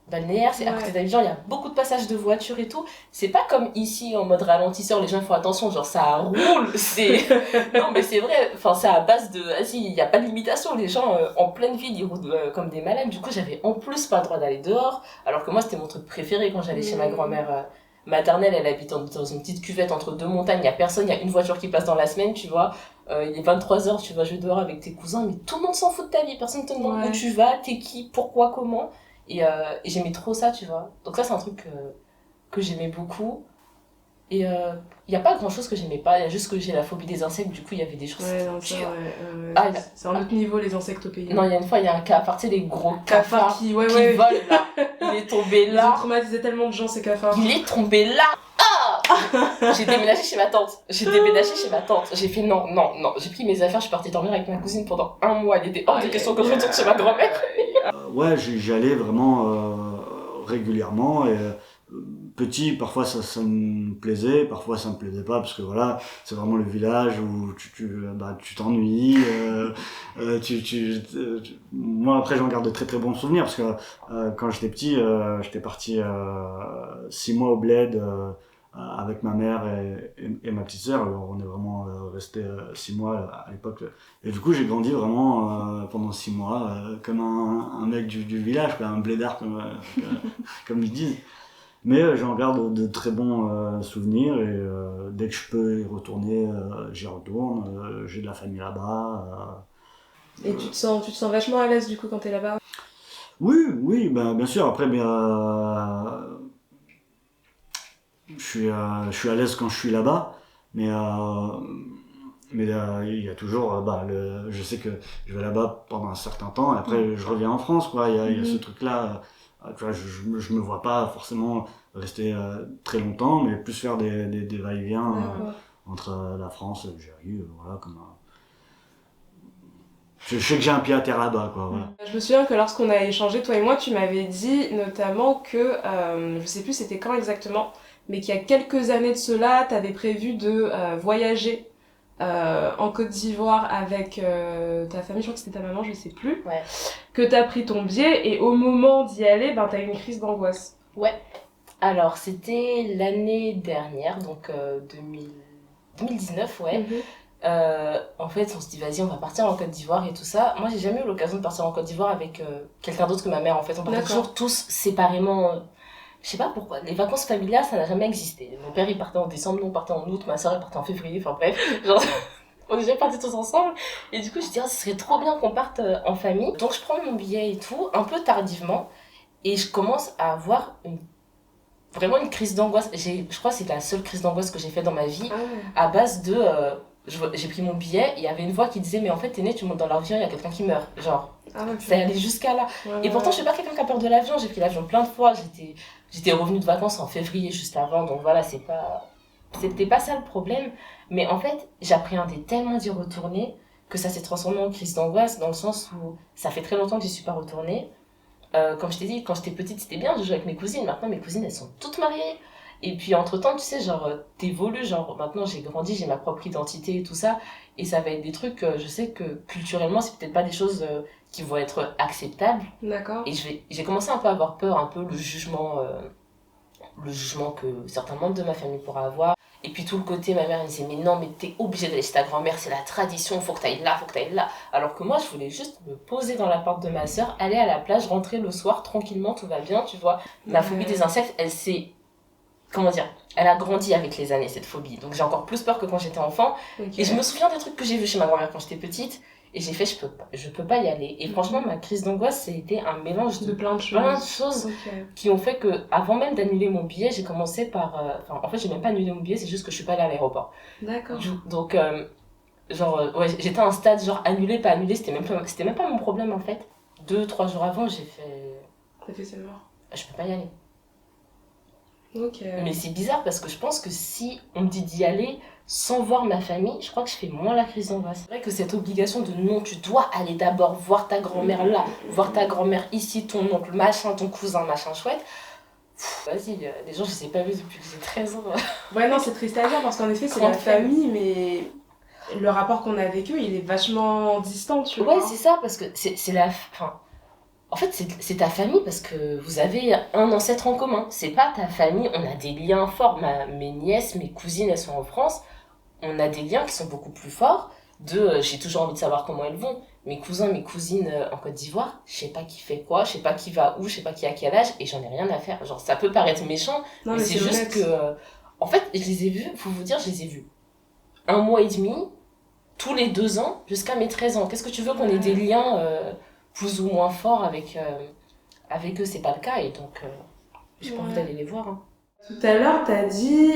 balnéaire, c'est à côté d'Abidjan, il y a beaucoup de passages de voitures et tout. C'est pas comme ici en mode ralentisseur, les gens font attention, genre ça roule, c'est. Non, mais c'est vrai, c'est à base de. Vas-y, il y a pas de limitation, les gens en pleine ville ils roulent comme des malades. Du coup, j'avais en plus pas le droit d'aller dehors, alors que moi c'était mon truc préféré quand j'allais chez ma grand-mère maternelle. Elle habite dans une petite cuvette entre 2 montagnes, il y a personne, il y a une voiture qui passe dans la semaine, tu vois. Il est 23h, tu vas jouer dehors avec tes cousins, mais tout le monde s'en fout de ta vie, personne te demande où tu vas, t'es qui, pourquoi, comment. Et j'aimais trop ça, tu vois. Donc ça, c'est un truc que j'aimais beaucoup. Et il n'y a pas grand chose que j'aimais pas, il y a juste que j'ai la phobie des insectes, du coup il y avait des choses. C'est un autre niveau, les insectes au pays. Non, il y a une fois, il y a un cafard, tu sais, les gros cafards qui volent là. Il est tombé là. Ils ont traumatisé tellement de gens, ces cafards. Il est tombé là. J'ai déménagé chez ma tante. J'ai fait non. J'ai pris mes affaires, je suis partie dormir avec ma cousine pendant 1 mois. Il était hors de question que je retourne chez ma grand-mère. J'y allais vraiment régulièrement et petit, parfois ça me plaisait, parfois ça me plaisait pas parce que voilà, c'est vraiment le village où tu t'ennuies. Moi après j'en garde de très très bons souvenirs parce que quand j'étais petit, j'étais parti 6 mois au bled avec ma mère et ma petite sœur. Alors on est vraiment resté 6 mois à l'époque et du coup j'ai grandi vraiment pendant 6 mois comme un mec du village, quoi, un blédard comme ils disent. Mais j'en garde de très bons souvenirs et dès que je peux y retourner, j'y retourne. J'ai de la famille là-bas. Et tu te sens vachement à l'aise du coup quand t'es là-bas? Oui, bien sûr. Après, je suis à l'aise quand je suis là-bas, mais il y a toujours, je sais que je vais là-bas pendant un certain temps, et après je reviens en France, quoi. Il y a ce truc-là, tu vois, je me vois pas forcément rester très longtemps, mais plus faire des va-et-vient entre la France et l'Algérie, voilà, comme je sais que j'ai un pied à terre là-bas, quoi. Voilà. Je me souviens que lorsqu'on a échangé, toi et moi, tu m'avais dit notamment que, je sais plus c'était quand exactement, mais qu'il y a quelques années de cela, t'avais prévu de voyager en Côte d'Ivoire avec ta famille, je crois que c'était ta maman, je sais plus, que t'as pris ton billet et au moment d'y aller, t'as eu une crise d'angoisse. Ouais, alors c'était l'année dernière, donc 2019, en fait, on se dit vas-y, on va partir en Côte d'Ivoire et tout ça. Moi, j'ai jamais eu l'occasion de partir en Côte d'Ivoire avec quelqu'un d'autre que ma mère. En fait, on partait toujours tous séparément je sais pas pourquoi, les vacances familiales, ça n'a jamais existé. Mon père, il partait en décembre, nous, on partait en août, ma soeur, elle partait en février, enfin bref, genre, on est déjà partis tous ensemble. Et du coup, je dis, ah, ce serait trop bien qu'on parte en famille. Donc, je prends mon billet et tout, un peu tardivement, et je commence à avoir vraiment une crise d'angoisse. Je crois que c'est la seule crise d'angoisse que j'ai fait dans ma vie, à base de... j'ai pris mon billet, il y avait une voix qui disait, mais en fait, t'es né, tu montes dans l'avion, il y a quelqu'un qui meurt. Genre, ça allait jusqu'à là. Et pourtant, je suis pas quelqu'un qui a peur de l'avion, j'ai pris l'avion plein de fois, j'étais revenue de vacances en février juste avant, donc voilà, c'était pas ça le problème. Mais en fait, j'appréhendais tellement d'y retourner que ça s'est transformé en crise d'angoisse, dans le sens où ça fait très longtemps que j'y suis pas retournée. Comme je t'ai dit, quand j'étais petite, c'était bien de jouer avec mes cousines. Maintenant, mes cousines, elles sont toutes mariées. Et puis, entre-temps, tu sais, genre, t'évolues. Genre, maintenant, j'ai grandi, j'ai ma propre identité et tout ça. Et ça va être des trucs, je sais que culturellement, c'est peut-être pas des choses qui vont être acceptables. D'accord. Et j'ai commencé un peu à avoir peur, un peu le jugement que certains membres de ma famille pourraient avoir. Et puis tout le côté, ma mère me disait, mais non, mais t'es obligée d'aller chez ta grand-mère, c'est la tradition, faut que t'ailles là, faut que t'ailles là. Alors que moi, je voulais juste me poser dans la porte de ma sœur, aller à la plage, rentrer le soir, tranquillement, tout va bien, tu vois. Ma phobie des insectes, elle a grandi avec les années, cette phobie. Donc j'ai encore plus peur que quand j'étais enfant. Et je me souviens des trucs que j'ai vus chez ma grand-mère quand j'étais petite. Et j'ai fait, je peux pas y aller. Et franchement, ma crise d'angoisse, c'était un mélange de plein de choses qui ont fait que, avant même d'annuler mon billet, j'ai commencé par, en fait, j'ai même pas annulé mon billet, c'est juste que je suis pas allée à l'aéroport. D'accord. Donc, j'étais à un stade, genre, annulé, pas annulé, c'était même pas mon problème, en fait. 2-3 jours avant, j'ai fait... T'as fait c'est mort. Je peux pas y aller. Ok. Mais c'est bizarre parce que je pense que si on me dit d'y aller sans voir ma famille, je crois que je fais moins la crise d'angoisse. C'est vrai que cette obligation de non, tu dois aller d'abord voir ta grand-mère là, voir ta grand-mère ici, ton oncle, machin, ton cousin, machin chouette. Vas-y, les gens, je les ai pas vus depuis que j'ai 13 ans. Ouais, non, c'est triste à dire parce qu'en effet, c'est la famille, mais le rapport qu'on a avec eux, il est vachement distant, tu vois. Ouais, c'est ça, parce que c'est la... En fait, c'est ta famille parce que vous avez un ancêtre en commun. C'est pas ta famille, on a des liens forts. Mes nièces, mes cousines, elles sont en France. On a des liens qui sont beaucoup plus forts. J'ai toujours envie de savoir comment elles vont. Mes cousins, mes cousines en Côte d'Ivoire, je sais pas qui fait quoi, je sais pas qui va où, je sais pas qui a quel âge, et j'en ai rien à faire. Genre, ça peut paraître méchant, mais c'est juste que... en fait, je les ai vus, faut vous dire, je les ai vus 1 mois et demi, tous les 2 ans, jusqu'à mes 13 ans. Qu'est-ce que tu veux qu'on ait des liens... plus ou moins fort avec eux, c'est pas le cas, et donc j'ai pas envie d'aller les voir. Hein. Tout à l'heure, t'as dit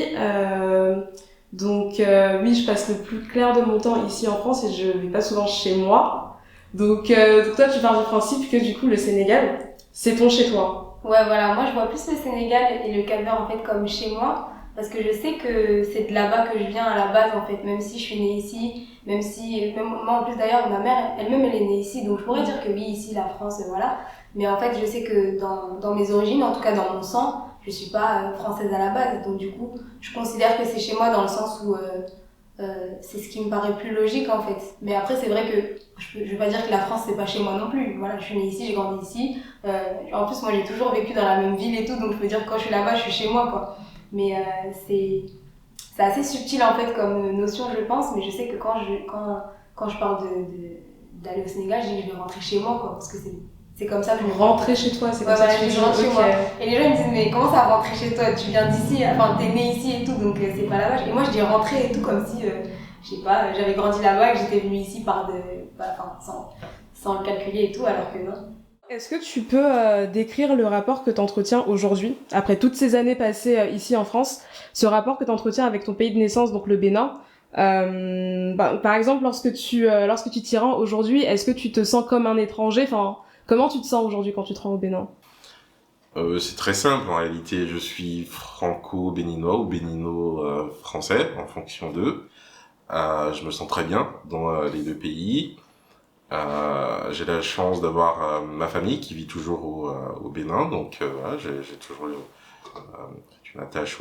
oui, je passe le plus clair de mon temps ici en France et je vais pas souvent chez moi. Donc toi, tu pars du principe que du coup le Sénégal, c'est ton chez toi. Ouais, voilà, moi je vois plus le Sénégal et le Cap-Vert en fait comme chez moi, parce que je sais que c'est de là-bas que je viens à la base en fait, même si je suis née ici, même moi en plus d'ailleurs ma mère elle-même elle est née ici, donc je pourrais dire que oui, ici la France, voilà, mais en fait je sais que dans mes origines, en tout cas dans mon sang, je suis pas française à la base, donc du coup je considère que c'est chez moi dans le sens où c'est ce qui me paraît plus logique en fait. Mais après c'est vrai que je vais pas dire que la France c'est pas chez moi non plus, voilà, je suis née ici, j'ai grandi ici, en plus moi j'ai toujours vécu dans la même ville et tout, donc je peux dire que quand je suis là-bas je suis chez moi quoi. Mais c'est assez subtil en fait comme notion je pense, mais je sais que quand je parle d'aller au Sénégal, je dis que je vais rentrer chez moi quoi, parce que c'est comme ça que je rentrer chez toi, c'est comme ça que je rentre chez moi. Et les gens me disent mais comment ça rentrer chez toi, tu viens d'ici, enfin t'es né ici et tout, donc c'est pas là-bas. Et moi je dis rentrer et tout comme si je sais pas, j'avais grandi là-bas et que j'étais venue ici sans le calculer et tout, alors que non. Est-ce que tu peux décrire le rapport que tu entretiens aujourd'hui, après toutes ces années passées ici en France, ce rapport que tu entretiens avec ton pays de naissance, donc le Bénin, par exemple, lorsque tu t'y rends aujourd'hui, est-ce que tu te sens comme un étranger, enfin, comment tu te sens aujourd'hui quand tu te rends au Bénin? C'est très simple, en réalité, je suis franco-béninois ou bénino-français, en fonction d'eux. Je me sens très bien dans les 2 pays. J'ai la chance d'avoir ma famille qui vit toujours au Bénin, donc voilà, j'ai toujours une attache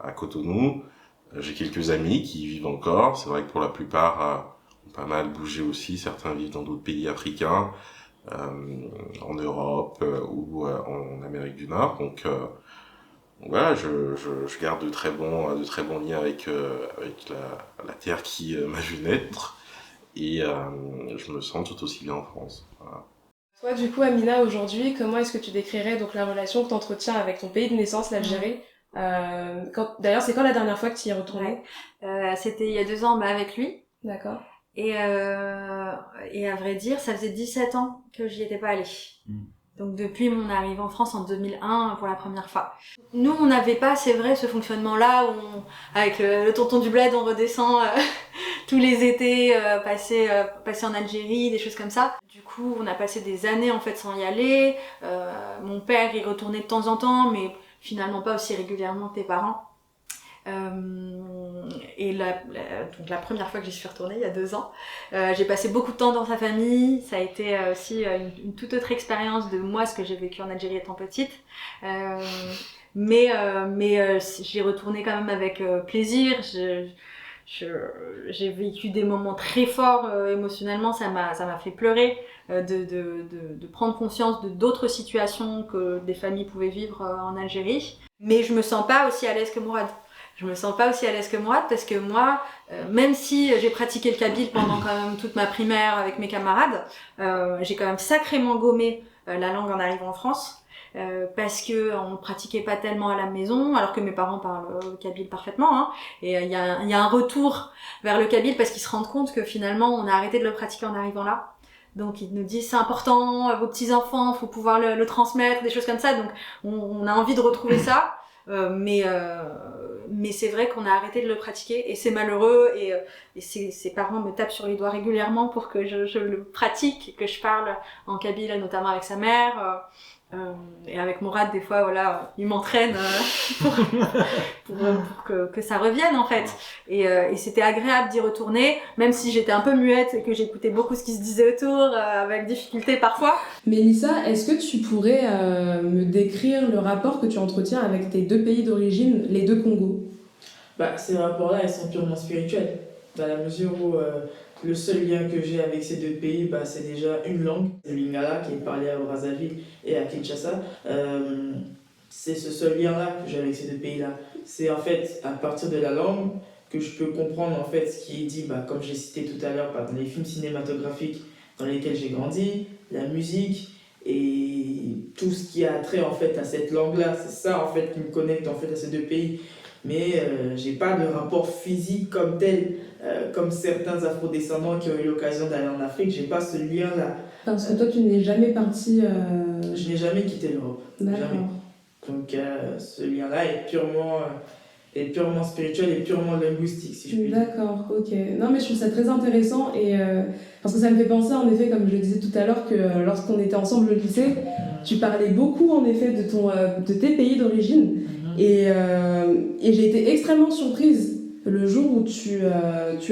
à Cotonou. J'ai quelques amis qui y vivent encore. C'est vrai que pour la plupart ont pas mal bougé aussi. Certains vivent dans d'autres pays africains, en Europe ou en Amérique du Nord. Donc voilà, je garde de très bons liens avec la terre qui m'a vu naître. Et je me sens tout aussi bien en France. Voilà. Toi, du coup, Amina, aujourd'hui, comment est-ce que tu décrirais donc la relation que tu entretiens avec ton pays de naissance, l'Algérie? D'ailleurs, c'est quand la dernière fois que tu y es retournée? C'était il y a 2 ans, avec lui. D'accord. Et à vrai dire, ça faisait 17 ans que j'y étais pas allée. Donc depuis mon arrivée en France en 2001 pour la première fois. Nous, on n'avait pas, c'est vrai, ce fonctionnement-là où avec le tonton du bled, on redescend tous les étés, passer en Algérie, des choses comme ça. Du coup, on a passé des années en fait sans y aller. Mon père y retournait de temps en temps, mais finalement pas aussi régulièrement que tes parents. Et donc la première fois que j'y suis retournée, il y a 2 ans, j'ai passé beaucoup de temps dans sa famille. Ça a été aussi une toute autre expérience de moi, ce que j'ai vécu en Algérie étant petite. Mais j'y retournais quand même avec plaisir. J'ai vécu des moments très forts émotionnellement, ça m'a fait pleurer de prendre conscience de d'autres situations que des familles pouvaient vivre en Algérie. Mais je me sens pas aussi à l'aise que Mourad. Je me sens pas aussi à l'aise que Mourad parce que moi, même si j'ai pratiqué le kabyle pendant quand même toute ma primaire avec mes camarades, j'ai quand même sacrément gommé la langue en arrivant en France parce que on pratiquait pas tellement à la maison, alors que mes parents parlent kabyle parfaitement. Hein, et il y a un retour vers le kabyle parce qu'ils se rendent compte que finalement on a arrêté de le pratiquer en arrivant là. Donc ils nous disent c'est important, vos petits enfants, faut pouvoir le transmettre, des choses comme ça. Donc on a envie de retrouver ça. Mais c'est vrai qu'on a arrêté de le pratiquer et c'est malheureux et ses parents me tapent sur les doigts régulièrement pour que je le pratique, que je parle en kabyle notamment avec sa mère et avec Mourad des fois voilà il m'entraîne pour que ça revienne en fait et c'était agréable d'y retourner même si j'étais un peu muette et que j'écoutais beaucoup ce qui se disait autour avec difficulté parfois. Mélissa, est-ce que tu pourrais me décrire le rapport que tu entretiens avec tes 2 pays d'origine, les 2 Congos? Ces rapports-là, ils sont purement spirituels, dans la mesure où le seul lien que j'ai avec ces 2 pays, c'est déjà une langue, le lingala, qui est parlé à Brazzaville et à Kinshasa. C'est ce seul lien-là que j'ai avec ces 2 pays-là. C'est en fait à partir de la langue que je peux comprendre en fait ce qui est dit, comme j'ai cité tout à l'heure, dans les films cinématographiques dans lesquels j'ai grandi, la musique et tout ce qui a trait en fait à cette langue-là. C'est ça en fait qui me connecte en fait à ces 2 pays. Mais j'ai pas de rapport physique comme tel, comme certains afrodescendants qui ont eu l'occasion d'aller en Afrique, j'ai pas ce lien-là. Parce que toi, tu n'es jamais parti... Je n'ai jamais quitté l'Europe. D'accord. Jamais. Donc ce lien-là est purement spirituel et purement linguistique, si je puis dire. D'accord, ok. Non, mais je trouve ça très intéressant et parce que ça me fait penser, en effet, comme je le disais tout à l'heure, que lorsqu'on était ensemble au lycée, tu parlais beaucoup, en effet, de tes pays d'origine. Et j'ai été extrêmement surprise le jour où tu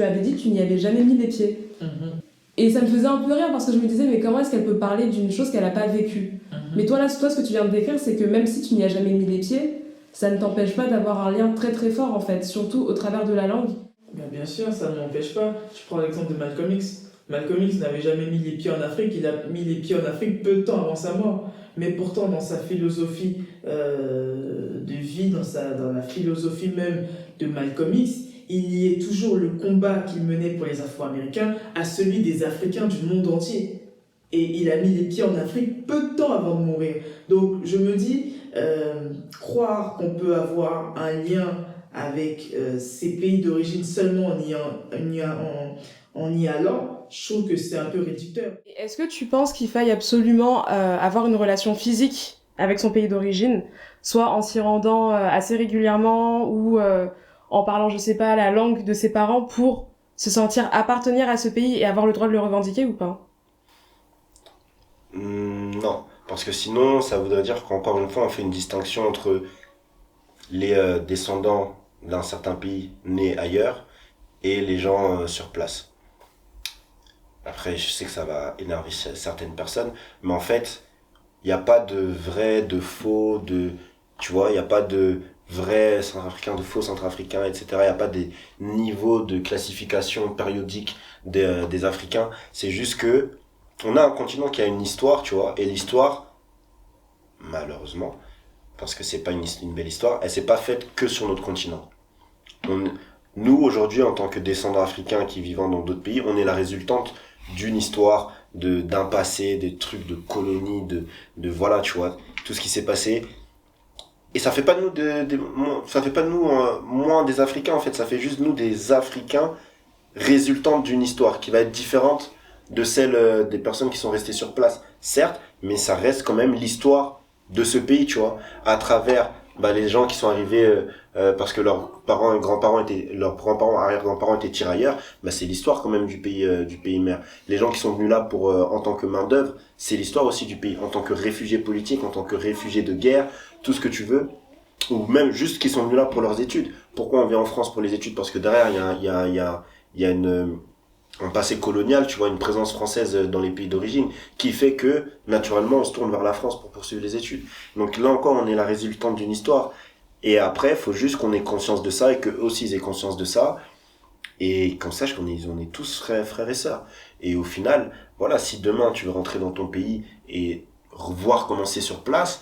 avais dit que tu n'y avais jamais mis les pieds. Et ça me faisait un peu rire parce que je me disais, mais comment est-ce qu'elle peut parler d'une chose qu'elle n'a pas vécue? Mais toi, ce que tu viens de décrire, c'est que même si tu n'y as jamais mis les pieds, ça ne t'empêche pas d'avoir un lien très très fort en fait, surtout au travers de la langue. Bien sûr, ça ne m'empêche pas. Je prends l'exemple de Malcolm X. Malcolm X n'avait jamais mis les pieds en Afrique, il a mis les pieds en Afrique peu de temps avant sa mort. Mais pourtant, dans sa philosophie de vie, dans la philosophie même de Malcolm X, il liait toujours le combat qu'il menait pour les Afro-Américains à celui des Africains du monde entier. Et il a mis les pieds en Afrique peu de temps avant de mourir. Donc je me dis, croire qu'on peut avoir un lien avec ces pays d'origine seulement en y allant, je trouve que c'est un peu réducteur. Est-ce que tu penses qu'il faille absolument avoir une relation physique avec son pays d'origine, soit en s'y rendant assez régulièrement ou en parlant, je sais pas, la langue de ses parents pour se sentir appartenir à ce pays et avoir le droit de le revendiquer ou pas? Non, parce que sinon ça voudrait dire qu'encore une fois on fait une distinction entre les descendants d'un certain pays nés ailleurs et les gens sur place. Après je sais que ça va énerver certaines personnes, mais en fait il n'y a pas de vrai, de faux, tu vois, il n'y a pas de vrai centrafricain, de faux centrafricains, etc. Il n'y a pas des niveaux de classification périodique des Africains. C'est juste que on a un continent qui a une histoire, tu vois, et l'histoire, malheureusement, parce que c'est pas une belle histoire, elle s'est pas faite que sur notre continent. Nous, aujourd'hui, en tant que descendants africains qui vivent dans d'autres pays, on est la résultante d'une histoire, d'un passé, des trucs de colonies, de voilà, tu vois, tout ce qui s'est passé. Et ça fait pas de nous ça fait pas de nous moins des Africains en fait, ça fait juste nous des Africains résultant d'une histoire qui va être différente de celle des personnes qui sont restées sur place. Certes, mais ça reste quand même l'histoire de ce pays, tu vois, à travers les gens qui sont arrivés parce que leurs parents et grands-parents étaient, leurs grands-parents, arrière-grands-parents étaient tirailleurs, c'est l'histoire quand même du pays mère. Les gens qui sont venus là pour en tant que main d'œuvre, c'est l'histoire aussi du pays, en tant que réfugiés politiques, en tant que réfugiés de guerre, tout ce que tu veux, ou même juste qui sont venus là pour leurs études. Pourquoi on vient en France pour les études? Parce que derrière il y a un passé colonial, tu vois, une présence française dans les pays d'origine, qui fait que, naturellement, on se tourne vers la France pour poursuivre les études. Donc là encore, on est la résultante d'une histoire. Et après, il faut juste qu'on ait conscience de ça, et qu'eux aussi ils aient conscience de ça, et qu'on sache on est tous frères et sœurs. Et au final, voilà, si demain tu veux rentrer dans ton pays et voir comment c'est sur place,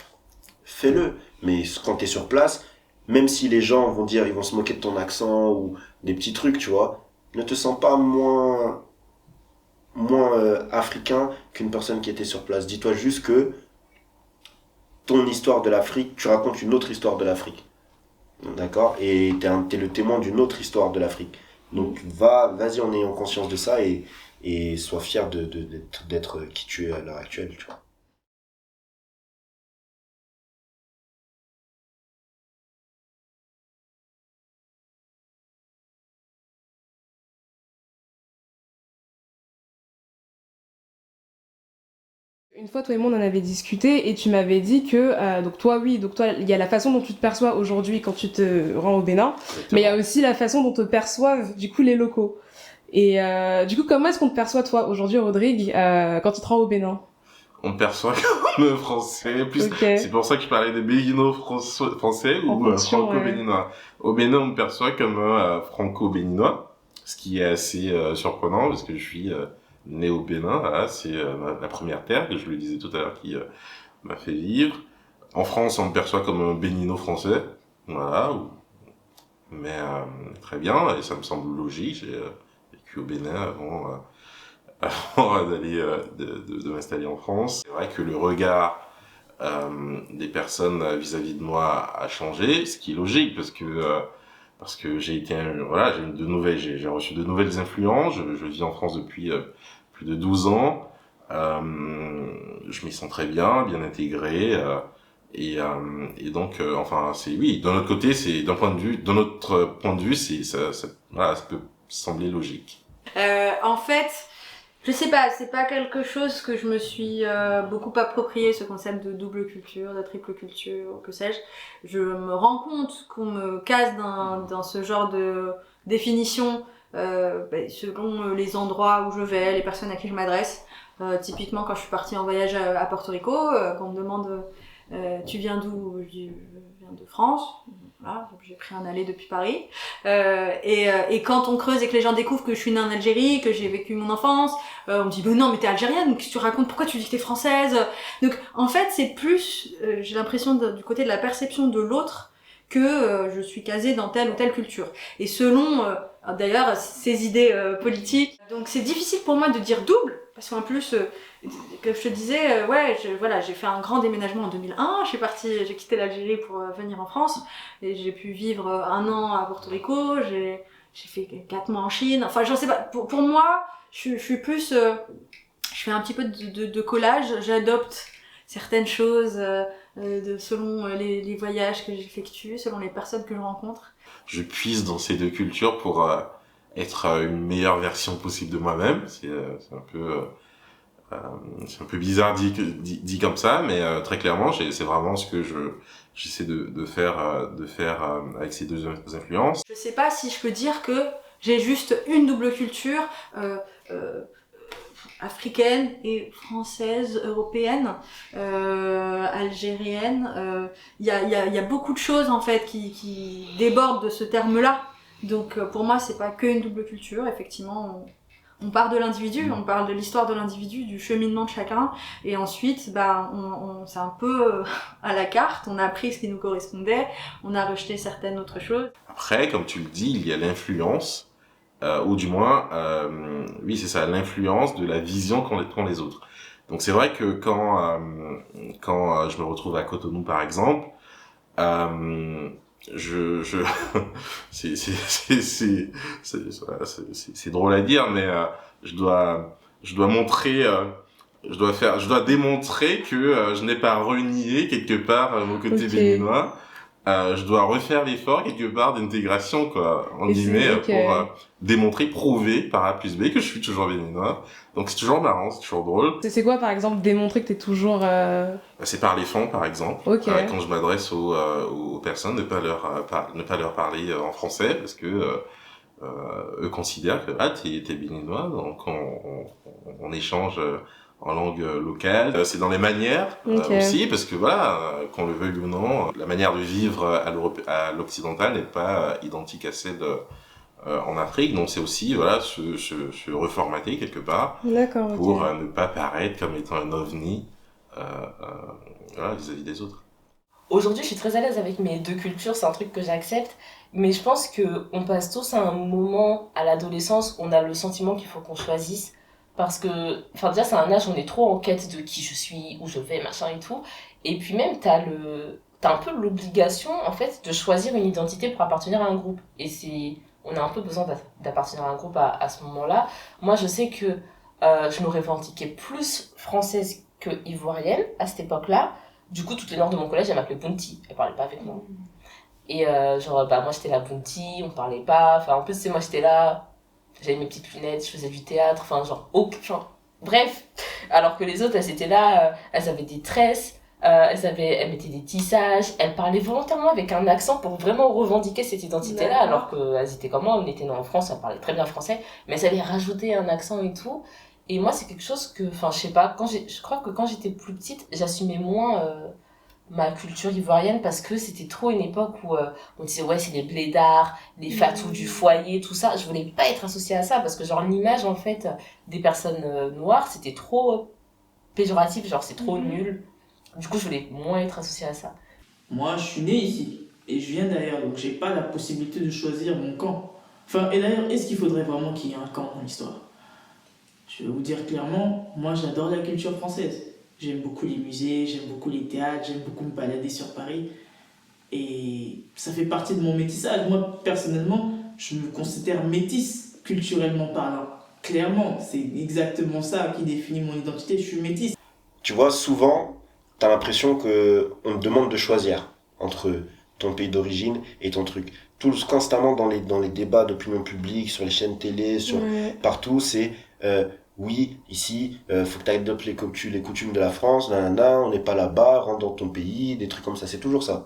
fais-le. Mais quand t'es sur place, même si les gens vont dire, ils vont se moquer de ton accent, ou des petits trucs, tu vois, ne te sens pas moins africain qu'une personne qui était sur place. Dis-toi juste que ton histoire de l'Afrique, tu racontes une autre histoire de l'Afrique. D'accord? Et t'es le témoin d'une autre histoire de l'Afrique. Donc vas-y en ayant conscience de ça et sois fier d'être qui tu es à l'heure actuelle, tu vois. Une fois, toi et moi, on en avait discuté et tu m'avais dit que, donc toi, il y a la façon dont tu te perçois aujourd'hui quand tu te rends au Bénin, mais il y a aussi la façon dont te perçoivent, du coup, les locaux. Et du coup, comment est-ce qu'on te perçoit, toi, aujourd'hui, Rodrigue, quand tu te rends au Bénin? On me perçoit comme français. Plus, Okay. C'est pour ça que je parlais de bénino-français ou franco-béninois. Ouais. Au Bénin, on me perçoit comme franco-béninois, ce qui est assez surprenant parce que je suis né au Bénin. Voilà, c'est la première terre, que je le disais tout à l'heure, qui m'a fait vivre. En France, on me perçoit comme un bénino-français. Voilà. Mais très bien, et ça me semble logique. J'ai vécu au Bénin avant d'aller de m'installer en France. C'est vrai que le regard des personnes vis-à-vis de moi a changé, ce qui est logique parce que j'ai été j'ai reçu de nouvelles influences. Je vis en France depuis plus de 12 ans. Je m'y sens très bien intégré. Et donc c'est oui, d'un autre côté, c'est d'un notre point de vue, ça peut sembler logique. En fait, je sais pas, c'est pas quelque chose que je me suis beaucoup approprié, ce concept de double culture, de triple culture, que sais-je. Je me rends compte qu'on me case dans ce genre de définition selon les endroits où je vais, les personnes à qui je m'adresse. Typiquement, quand je suis partie en voyage à Porto Rico, qu'on me demande tu viens d'où? Je dis je viens de France. Voilà, j'ai pris un aller depuis Paris. Et quand on creuse et que les gens découvrent que je suis née en Algérie, que j'ai vécu mon enfance, on me dit non mais t'es algérienne, qu'est-ce que tu racontes, pourquoi tu dis que t'es française? Donc en fait c'est plus, j'ai l'impression du côté de la perception de l'autre que je suis casée dans telle ou telle culture. Et selon d'ailleurs ses idées politiques. Donc c'est difficile pour moi de dire double, parce qu'en plus, comme je te disais, j'ai fait un grand déménagement en 2001, j'ai quitté l'Algérie pour venir en France, et j'ai pu vivre 1 an à Porto Rico, j'ai fait 4 mois en Chine, enfin je sais pas, pour moi, je suis plus, je fais un petit peu de collage, j'adopte certaines choses selon les voyages que j'effectue, selon les personnes que je rencontre. Je puise dans ces deux cultures pour être une meilleure version possible de moi-même. C'est un peu bizarre dit comme ça, mais très clairement, c'est vraiment ce que j'essaie de faire avec ces deux influences. Je sais pas si je peux dire que j'ai juste une double culture africaine et française, européenne, algérienne. Il y a beaucoup de choses en fait qui débordent de ce terme-là. Donc pour moi, c'est pas que une double culture. Effectivement, on part de l'individu, on parle de l'histoire de l'individu, du cheminement de chacun, et ensuite, c'est un peu à la carte. On a pris ce qui nous correspondait, on a rejeté certaines autres choses. Après, comme tu le dis, il y a l'influence ou du moins, oui, c'est ça, l'influence de la vision qu'ont les autres. Donc c'est vrai que quand je me retrouve à Cotonou, par exemple, c'est drôle à dire, mais je dois montrer, je dois démontrer que je n'ai pas renié quelque part mon côté béninois. Je dois refaire l'effort quelque part d'intégration, quoi, en guillemets, pour démontrer, prouver par A plus B que je suis toujours béninois. Donc c'est toujours marrant, c'est toujours drôle. C'est quoi, par exemple, démontrer que t'es toujours... C'est par les fonds, par exemple. Okay. Quand je m'adresse aux personnes, ne pas leur parler en français, parce que eux considèrent que t'es béninois, donc on échange en langue locale. C'est dans les manières aussi, parce que voilà, qu'on le veuille ou non, la manière de vivre à l'occidental n'est pas identique à celle en Afrique, donc c'est aussi voilà se reformater quelque part pour ne pas paraître comme étant un ovni voilà, vis-à-vis des autres. Aujourd'hui, je suis très à l'aise avec mes deux cultures, c'est un truc que j'accepte, mais je pense qu'on passe tous à un moment à l'adolescence où on a le sentiment qu'il faut qu'on choisisse. Parce que, enfin déjà c'est un âge où on est trop en quête de qui je suis, où je vais, machin et tout. Et puis même t'as un peu l'obligation en fait de choisir une identité pour appartenir à un groupe. Et on a un peu besoin d'appartenir à un groupe à ce moment-là. Moi je sais que je me revendiquais plus française que ivoirienne à cette époque-là. Du coup toutes les noirs de mon collège elles m'appelaient Bounty, elles parlaient pas avec moi. Et moi j'étais la Bounty, on parlait pas, enfin en plus moi j'étais là... J'avais mes petites lunettes, je faisais du théâtre, bref. Alors que les autres, elles étaient là, elles avaient des tresses, elles mettaient des tissages, elles parlaient volontairement avec un accent pour vraiment revendiquer cette identité-là, alors qu'elles étaient comme moi, on était nées en France, elles parlaient très bien français, mais elles avaient rajouté un accent et tout. Et moi, c'est quelque chose que, je sais pas, je crois que quand j'étais plus petite, j'assumais moins ma culture ivoirienne parce que c'était trop une époque où on disait ouais c'est les blédards, les fatous du foyer, tout ça. Je voulais pas être associée à ça parce que genre l'image en fait des personnes noires c'était trop péjoratif, genre c'est trop nul. Du coup je voulais moins être associée à ça. Moi je suis née ici et je viens d'ailleurs donc j'ai pas la possibilité de choisir mon camp. Enfin et d'ailleurs est-ce qu'il faudrait vraiment qu'il y ait un camp dans l'histoire? Je vais vous dire clairement, moi j'adore la culture française. J'aime beaucoup les musées, j'aime beaucoup les théâtres, j'aime beaucoup me balader sur Paris. Et ça fait partie de mon métissage. Moi, personnellement, je me considère métisse, culturellement parlant. Clairement, c'est exactement ça qui définit mon identité, je suis métisse. Tu vois, souvent, t'as l'impression qu'on te demande de choisir entre ton pays d'origine et ton truc. Constamment dans les débats d'opinion publique, sur les chaînes télé, partout, c'est... oui, ici, faut que tu adoptes les coutumes de la France, on n'est pas là-bas, rentre dans ton pays, des trucs comme ça, c'est toujours ça.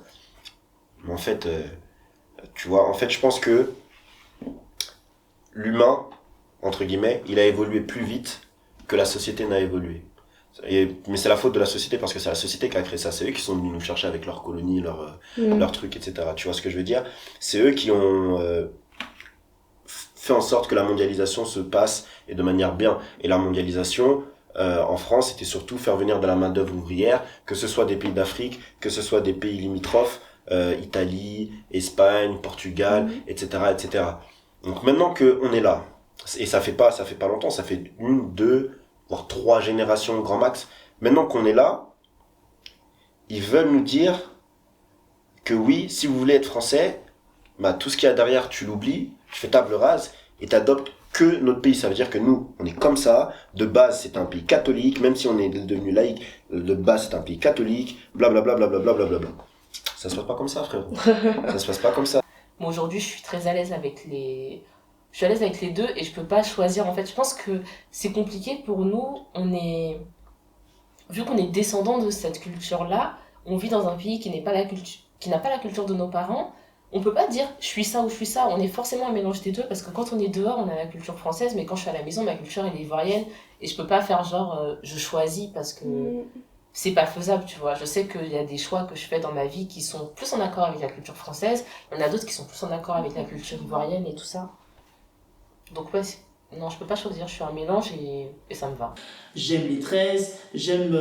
Mais en fait, tu vois, je pense que l'humain, entre guillemets, il a évolué plus vite que la société n'a évolué. Mais c'est la faute de la société parce que c'est la société qui a créé ça, c'est eux qui sont venus nous chercher avec leurs colonies, leurs trucs, etc. Tu vois ce que je veux dire? C'est eux qui ont... fait en sorte que la mondialisation se passe et de manière bien. Et la mondialisation, en France, c'était surtout faire venir de la main-d'œuvre ouvrière, que ce soit des pays d'Afrique, que ce soit des pays limitrophes, Italie, Espagne, Portugal, etc., etc. Donc maintenant qu'on est là, et ça fait pas longtemps, ça fait 1, 2, voire 3 générations grand max, maintenant qu'on est là, ils veulent nous dire que oui, si vous voulez être français, bah, tout ce qu'il y a derrière, tu l'oublies, tu fais table rase et t'adoptes que notre pays. Ça veut dire que nous, on est comme ça. De base, c'est un pays catholique, même si on est devenu laïque. De base, c'est un pays catholique, blablabla, blablabla, blablabla. Ça se passe pas comme ça, frère. Ça se passe pas comme ça. Moi, aujourd'hui, je suis très à l'aise avec les... Je suis à l'aise avec les deux et je peux pas choisir. En fait, je pense que c'est compliqué pour nous. Vu qu'on est descendant de cette culture-là, on vit dans un pays qui n'a pas la culture de nos parents. On peut pas dire je suis ça ou je suis ça, on est forcément un mélange des deux parce que quand on est dehors on a la culture française mais quand je suis à la maison ma culture elle est ivoirienne et je peux pas faire genre je choisis parce que c'est pas faisable tu vois. Je sais qu'il y a des choix que je fais dans ma vie qui sont plus en accord avec la culture française, il y en a d'autres qui sont plus en accord avec la culture ivoirienne et tout ça. Donc ouais, non je peux pas choisir, je suis un mélange et ça me va. J'aime les tresses, j'aime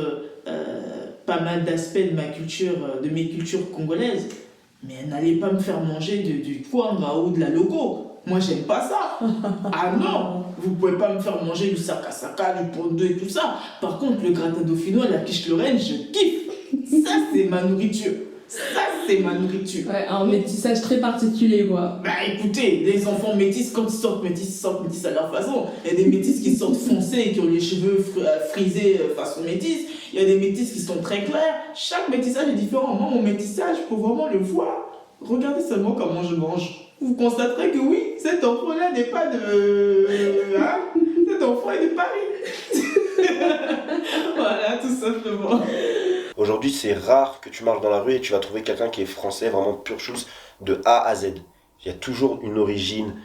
pas mal d'aspects de ma culture, de mes cultures congolaises. Mais n'allez pas me faire manger du kwanga ou de la logo. Moi, j'aime pas ça. Ah non, vous pouvez pas me faire manger du saka, du pont et tout ça. Par contre, le gratin dauphinois, la quiche lorraine, je kiffe. Ça, c'est ma nourriture. Ça, c'est ma nourriture. Ouais, un métissage très particulier, quoi. Bah écoutez, les enfants métis, quand ils sortent métis à leur façon. Il y a des métis qui sortent foncés et qui ont les cheveux frisés façon métis. Il y a des métis qui sont très clairs. Chaque métissage est différent. Moi, mon métissage, pour vraiment le voir, regardez seulement comment je mange. Vous constaterez que oui, cet enfant-là n'est pas de... Hein? Cet enfant est de Paris. Voilà, tout simplement. Aujourd'hui, c'est rare que tu marches dans la rue et tu vas trouver quelqu'un qui est français, vraiment pure chose, de A à Z. Il y a toujours une origine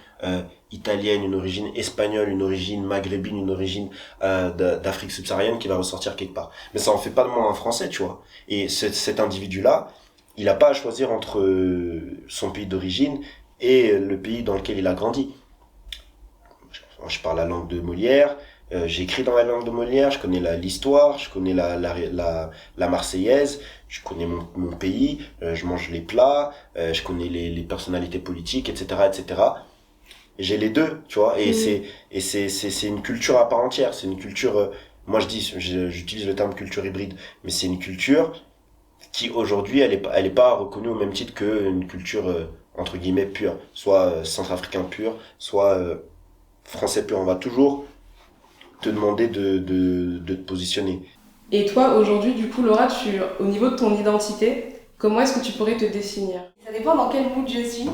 italienne, une origine espagnole, une origine maghrébine, une origine d'Afrique subsaharienne qui va ressortir quelque part. Mais ça en fait pas de moi un français, tu vois. Et cet individu-là, il n'a pas à choisir entre son pays d'origine et le pays dans lequel il a grandi. Je parle la langue de Molière, j'écris dans la langue de Molière, je connais l'histoire, je connais la Marseillaise, je connais mon pays, je mange les plats, je connais les personnalités politiques, etc., etc. Et j'ai les deux, tu vois, et c'est une culture à part entière, c'est une culture, moi j'utilise le terme culture hybride, mais c'est une culture qui aujourd'hui elle est pas reconnue au même titre qu'une culture entre guillemets pure, soit centrafricain pur, soit français pur. On va toujours te demander de te positionner. Et toi, aujourd'hui, du coup, Laura, au niveau de ton identité, comment est-ce que tu pourrais te définir? Ça dépend dans quel mood je suis.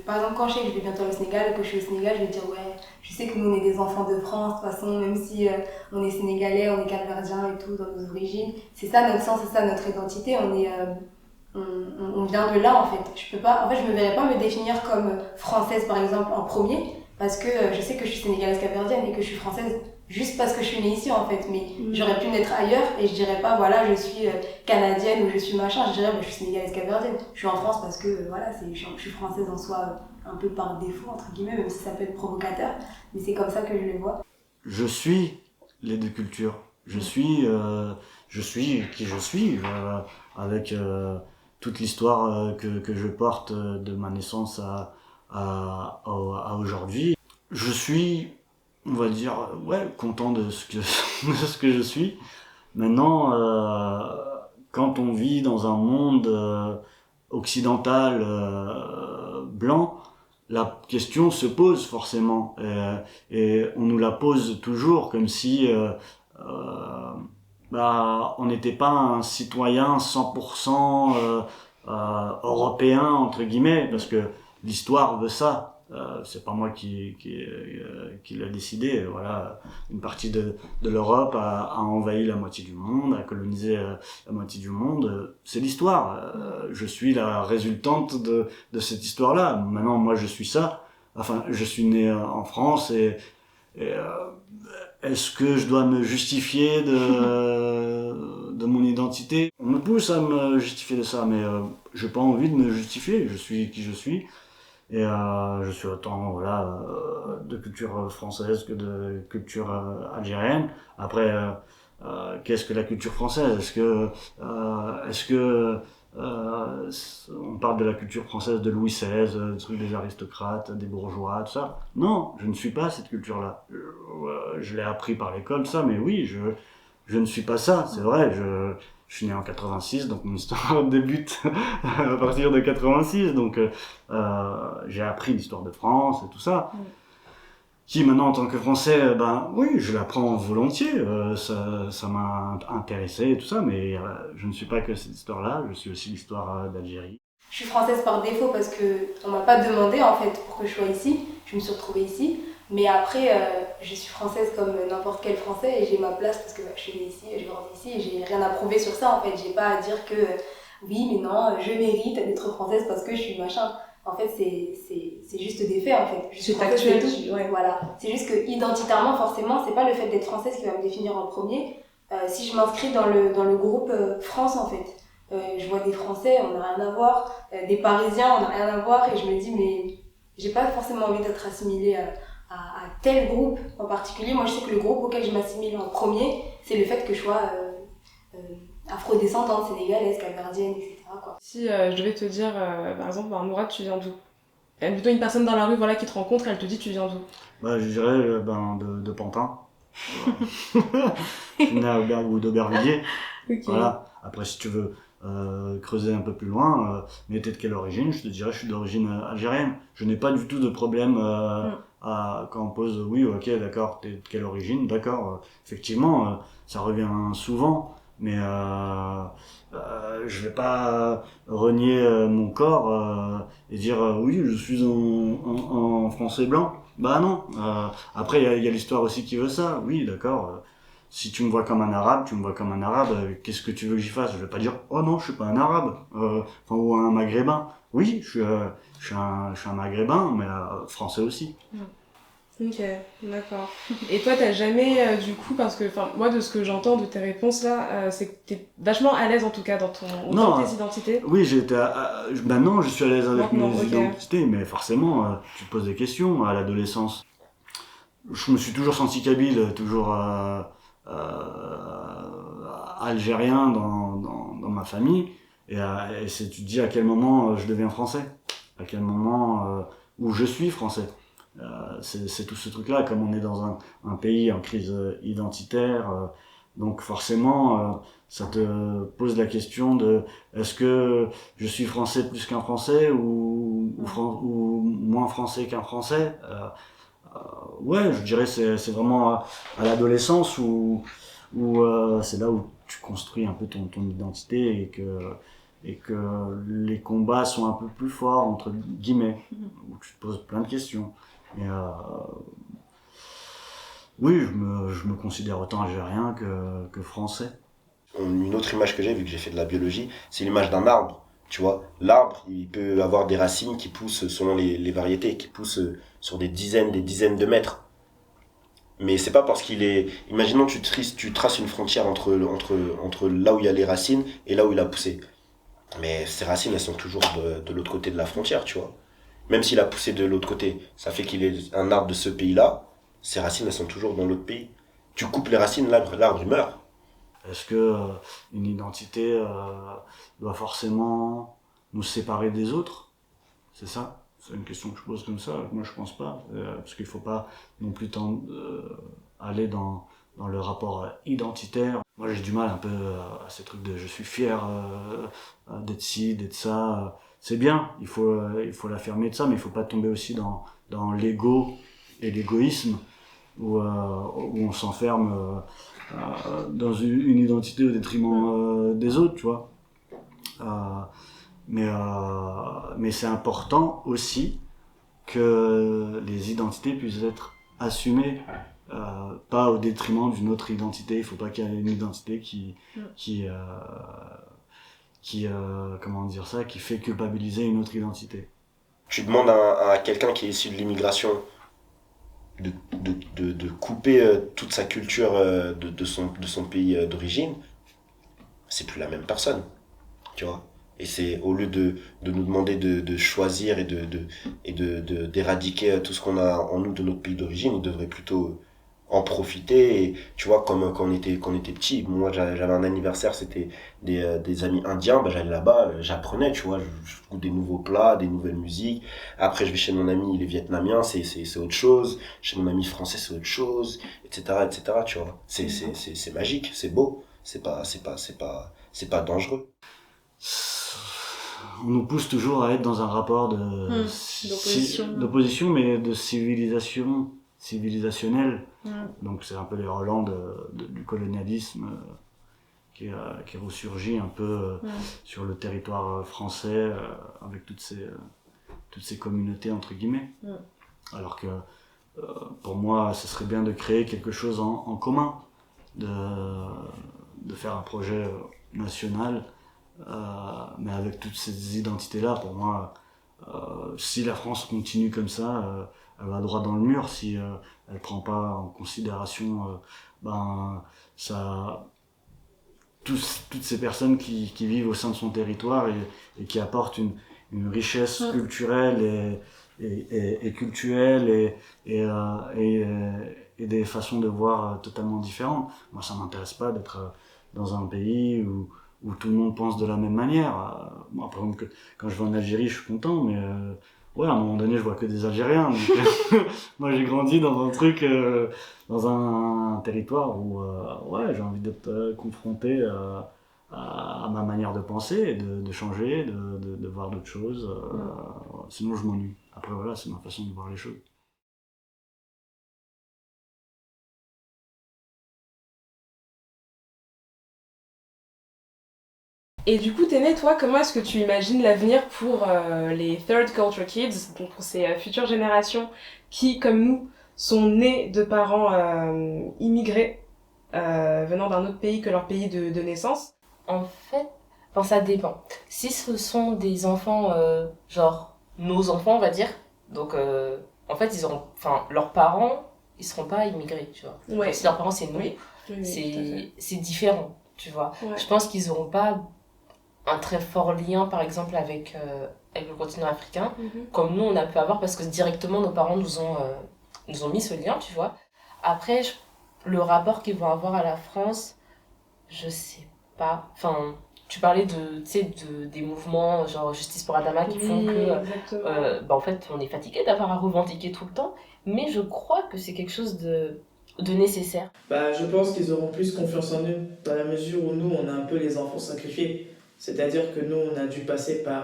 Par exemple, quand je sais que je vais bientôt aller au Sénégal ou que je suis au Sénégal, je vais dire ouais, je sais que nous on est des enfants de France, de toute façon, même si on est sénégalais, on est capverdiens et tout dans nos origines, c'est ça notre sens, c'est ça notre identité, on vient de là en fait. Je me verrais pas me définir comme française par exemple en premier, parce que je sais que je suis sénégalaise capverdienne et que je suis française juste parce que je suis née ici en fait, mais j'aurais pu naître ailleurs et je dirais pas voilà je suis canadienne ou je suis machin, je dirais je suis sénégalaise capverdienne, je suis en France parce que voilà je suis française en soi un peu par défaut entre guillemets, même si ça peut être provocateur, mais c'est comme ça que je le vois. Je suis les deux cultures, je suis qui je suis, avec toute l'histoire que je porte de ma naissance à aujourd'hui. Je suis, on va dire, content de ce que je suis. Maintenant, quand on vit dans un monde occidental blanc, la question se pose forcément, et on nous la pose toujours comme si on n'était pas un citoyen 100% européen entre guillemets, parce que l'histoire veut ça. C'est pas moi qui l'a décidé. Voilà, une partie de l'Europe a envahi la moitié du monde, a colonisé la moitié du monde. C'est l'histoire. Je suis la résultante de cette histoire-là. Maintenant, moi, je suis ça. Enfin, je suis né en France et est-ce que je dois me justifier de mon identité? On me pousse à me justifier de ça, mais j'ai pas envie de me justifier. Je suis qui je suis. Et je suis autant de culture française que de culture algérienne. Après, qu'est-ce que la culture française? Est-ce que on parle de la culture française de Louis XVI, des aristocrates, des bourgeois, tout ça? Non, je ne suis pas cette culture-là. Je l'ai appris par l'école, ça, mais oui, je ne suis pas ça, c'est vrai. Je suis né en 86, donc mon histoire débute à partir de 86, donc j'ai appris l'histoire de France et tout ça. Qui maintenant, en tant que Français, oui, je l'apprends volontiers, ça m'a intéressé et tout ça, mais je ne suis pas que cette histoire-là, je suis aussi l'histoire d'Algérie. Je suis française par défaut parce qu'on m'a pas demandé en fait pour que je sois ici, je me suis retrouvée ici. Mais après, je suis française comme n'importe quel Français et j'ai ma place parce que je suis née ici, je grandis ici et j'ai rien à prouver sur ça en fait. J'ai pas à dire que oui, mais non, je mérite d'être française parce que je suis machin. En fait, c'est juste des faits en fait. Je suis française, c'est tout. Ouais. Voilà. C'est juste que identitairement, forcément, c'est pas le fait d'être française qui va me définir en premier. Si je m'inscris dans le groupe France en fait, je vois des Français, on n'a rien à voir, des Parisiens, on n'a rien à voir et je me dis mais j'ai pas forcément envie d'être assimilée à tel groupe en particulier. Moi je sais que le groupe auquel je m'assimile en premier, c'est le fait que je sois afrodescendante, sénégalaise, capverdienne, etc. quoi. Si je devais te dire, par exemple, Mourad, tu viens d'où? plutôt une personne dans la rue voilà, qui te rencontre, elle te dit tu viens d'où? Bah, je dirais de Pantin. Je suis né à d'Aubervilliers. Ok. Voilà. Après, si tu veux creuser un peu plus loin, mais t'es de quelle origine? Je te dirais, je suis d'origine algérienne. Je n'ai pas du tout de problème quand on pose oui, ok, d'accord, t'es de quelle origine? D'accord, effectivement, ça revient souvent, mais je vais pas renier mon corps et dire oui, je suis en français blanc. Bah non. Après, il y a l'histoire aussi qui veut ça. Oui, d'accord. Si tu me vois comme un arabe, tu me vois comme un arabe. Qu'est-ce que tu veux que j'y fasse? Je vais pas dire oh non, je suis pas un arabe, ou un maghrébin. Oui, je suis un maghrébin, mais français aussi. Ok, d'accord. Et toi, t'as jamais, du coup, parce que, enfin, moi, de ce que j'entends de tes réponses là, c'est que t'es vachement à l'aise en tout cas dans tes identités. Oui, maintenant, je suis à l'aise avec Maintenant, mes ok. identités, mais forcément, tu te poses des questions à l'adolescence. Je me suis toujours senti kabyle, toujours algérien dans ma famille, et tu te dis à quel moment je deviens français, à quel moment où je suis français. C'est tout ce truc-là, comme on est dans un pays en crise identitaire, donc forcément ça te pose la question de est-ce que je suis français plus qu'un français ou moins français qu'un français. Ouais, je dirais c'est vraiment à l'adolescence où c'est là où tu construis un peu ton identité et que les combats sont un peu plus forts entre guillemets, où tu te poses plein de questions. Et oui, je me considère autant algérien que français. Une autre image que j'ai, vu que j'ai fait de la biologie, c'est l'image d'un arbre. Tu vois, l'arbre, il peut avoir des racines qui poussent selon les variétés, qui poussent sur des dizaines de mètres. Mais c'est pas parce qu'il est... Imaginons tu traces une frontière entre là où il y a les racines et là où il a poussé. Mais ces racines, elles sont toujours de l'autre côté de la frontière, tu vois. Même s'il a poussé de l'autre côté, ça fait qu'il est un arbre de ce pays-là, ses racines, elles sont toujours dans l'autre pays. Tu coupes les racines, l'arbre, il meurt. Est-ce que une identité doit forcément nous séparer des autres? C'est ça? C'est une question que je pose comme ça. Moi, je pense pas, parce qu'il faut pas non plus aller dans le rapport identitaire. Moi, j'ai du mal un peu à ces trucs de je suis fier d'être ci, d'être ça. C'est bien, il faut l'affirmer de ça, mais il faut pas tomber aussi dans l'ego et l'égoïsme où on s'enferme dans une identité au détriment des autres, tu vois. Mais c'est important aussi que les identités puissent être assumées, pas au détriment d'une autre identité. Il faut pas qu'il y ait une identité qui comment dire ça, qui fait culpabiliser une autre identité. Tu demandes à quelqu'un qui est issu de l'immigration de couper toute sa culture de son pays d'origine, c'est plus la même personne, tu vois. Et c'est au lieu de nous demander de choisir et d'éradiquer tout ce qu'on a en nous de notre pays d'origine, il devrait plutôt en profiter. Et tu vois, comme quand on était petit, moi j'avais un anniversaire, c'était des amis indiens, bah, j'allais là-bas, j'apprenais, tu vois, je goûte des nouveaux plats, des nouvelles musiques. Après je vais chez mon ami, il est vietnamien, c'est autre chose. Chez mon ami français, c'est autre chose, etc., tu vois. C'est magique, c'est beau, c'est pas dangereux. On nous pousse toujours à être dans un rapport d'opposition, mais de civilisationnel. Donc c'est un peu les relents du colonialisme qui ressurgit un peu sur le territoire français avec toutes ces communautés entre guillemets. Alors que pour moi, ce serait bien de créer quelque chose en commun, de faire un projet national. Mais avec toutes ces identités-là, pour moi, si la France continue comme ça, elle va droit dans le mur si elle prend pas en considération toutes ces personnes qui vivent au sein de son territoire et qui apportent une richesse culturelle et culturelle et des façons de voir totalement différentes. Moi, ça m'intéresse pas d'être dans un pays où tout le monde pense de la même manière. Moi, par exemple, quand je vais en Algérie, je suis content, mais Ouais, à un moment donné, je vois que des Algériens. Donc, moi, j'ai grandi dans un truc, dans un territoire où, ouais, j'ai envie d'être confronté à ma manière de penser, de changer, de voir d'autres choses. Sinon, je m'ennuie. Après, voilà, c'est ma façon de voir les choses. Et du coup, Téné, toi, comment est-ce que tu imagines l'avenir pour les Third Culture Kids, donc pour ces futures générations qui, comme nous, sont nées de parents immigrés venant d'un autre pays que leur pays de naissance? En fait, enfin, ça dépend. Si ce sont des enfants, genre nos enfants, on va dire, donc en fait, ils auront, enfin, leurs parents, ils seront pas immigrés, tu vois. Ouais. Donc, si leurs parents, c'est nous, Oui, tout à fait. c'est différent, tu vois. Ouais. Je pense qu'ils auront pas un très fort lien, par exemple, avec le continent africain, comme nous, on a pu avoir, parce que directement, nos parents nous ont mis ce lien, tu vois. Après, le rapport qu'ils vont avoir à la France, je sais pas. Enfin, tu parlais tu sais, des mouvements, genre Justice pour Adama, qui font que, bah, en fait, on est fatigué d'avoir à revendiquer tout le temps, mais je crois que c'est quelque chose de nécessaire. Bah, je pense qu'ils auront plus confiance en eux, dans la mesure où nous, on a un peu les enfants sacrifiés. C'est-à-dire que nous, on a dû passer par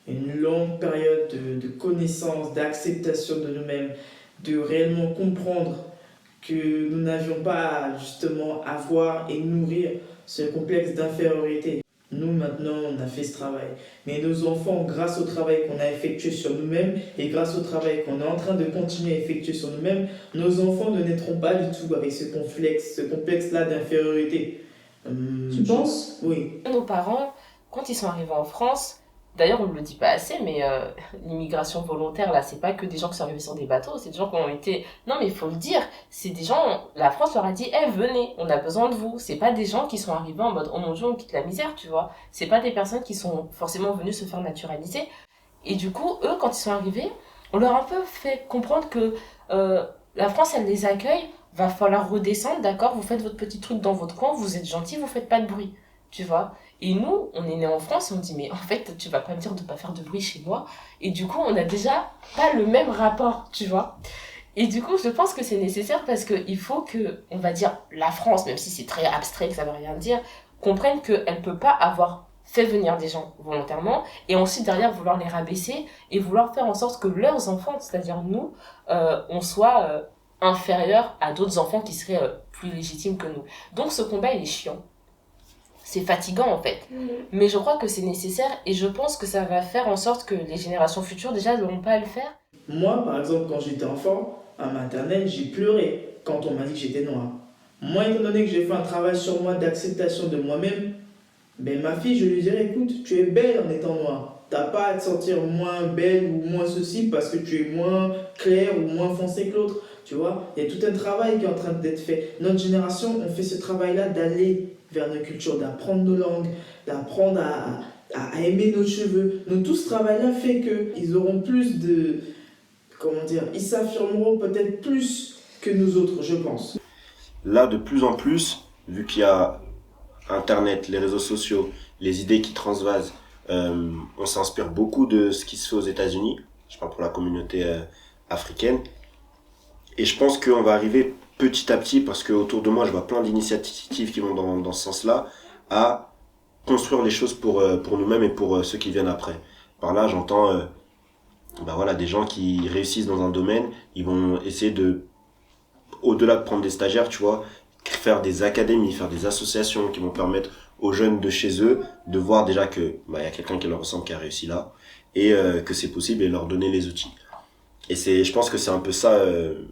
une longue période de connaissance, d'acceptation de nous-mêmes, de réellement comprendre que nous n'avions pas justement à voir et nourrir ce complexe d'infériorité. Nous, maintenant, on a fait ce travail. Mais nos enfants, grâce au travail qu'on a effectué sur nous-mêmes et grâce au travail qu'on est en train de continuer à effectuer sur nous-mêmes, nos enfants ne naîtront pas du tout avec ce complexe-là d'infériorité. Tu penses? Oui. Nos parents, quand ils sont arrivés en France, d'ailleurs on ne le dit pas assez, mais l'immigration volontaire, là, c'est pas que des gens qui sont arrivés sur des bateaux, c'est des gens qui ont été... Non mais il faut le dire, c'est des gens... La France leur a dit, venez, on a besoin de vous. C'est pas des gens qui sont arrivés en mode, oh mon Dieu, on quitte la misère, tu vois. C'est pas des personnes qui sont forcément venues se faire naturaliser. Et du coup, eux, quand ils sont arrivés, on leur a un peu fait comprendre que la France, elle les accueille, va falloir redescendre, d'accord, vous faites votre petit truc dans votre coin, vous êtes gentils, vous faites pas de bruit, tu vois. Et nous, on est nés en France, on dit, mais en fait, tu vas pas me dire de pas faire de bruit chez moi. Et du coup, on a déjà pas le même rapport, tu vois. Et du coup, je pense que c'est nécessaire parce qu'il faut que, on va dire, la France, même si c'est très abstrait, que ça veut rien dire, comprenne qu'elle peut pas avoir fait venir des gens volontairement et ensuite derrière vouloir les rabaisser et vouloir faire en sorte que leurs enfants, c'est-à-dire nous, on soit inférieurs à d'autres enfants qui seraient plus légitimes que nous. Donc ce combat, il est chiant. C'est fatigant en fait. Mais je crois que c'est nécessaire et je pense que ça va faire en sorte que les générations futures déjà n'auront pas à le faire. Moi, par exemple, quand j'étais enfant, à maternelle, j'ai pleuré quand on m'a dit que j'étais noire. Moi, étant donné que j'ai fait un travail sur moi d'acceptation de moi-même, ben, ma fille, je lui dirais, écoute, tu es belle en étant noire. T'as pas à te sentir moins belle ou moins ceci parce que tu es moins claire ou moins foncée que l'autre. Tu vois, il y a tout un travail qui est en train d'être fait. Notre génération, on fait ce travail-là d'aller vers nos cultures, d'apprendre nos langues, d'apprendre à aimer nos cheveux. Donc tout ce travail-là fait qu'ils auront plus de... Comment dire? Ils s'affirmeront peut-être plus que nous autres, je pense. Là, de plus en plus, vu qu'il y a Internet, les réseaux sociaux, les idées qui transvasent, on s'inspire beaucoup de ce qui se fait aux États-Unis. Je parle pour la communauté africaine. Et je pense qu'on va arriver petit à petit, parce que autour de moi, je vois plein d'initiatives qui vont dans ce sens-là, à construire les choses pour nous-mêmes et pour ceux qui viennent après. Par là, j'entends voilà, des gens qui réussissent dans un domaine, ils vont essayer de, au-delà de prendre des stagiaires, tu vois, faire des académies, faire des associations qui vont permettre aux jeunes de chez eux de voir déjà que y a quelqu'un qui leur ressemble qui a réussi là, et que c'est possible et leur donner les outils. Et je pense que c'est un peu ça,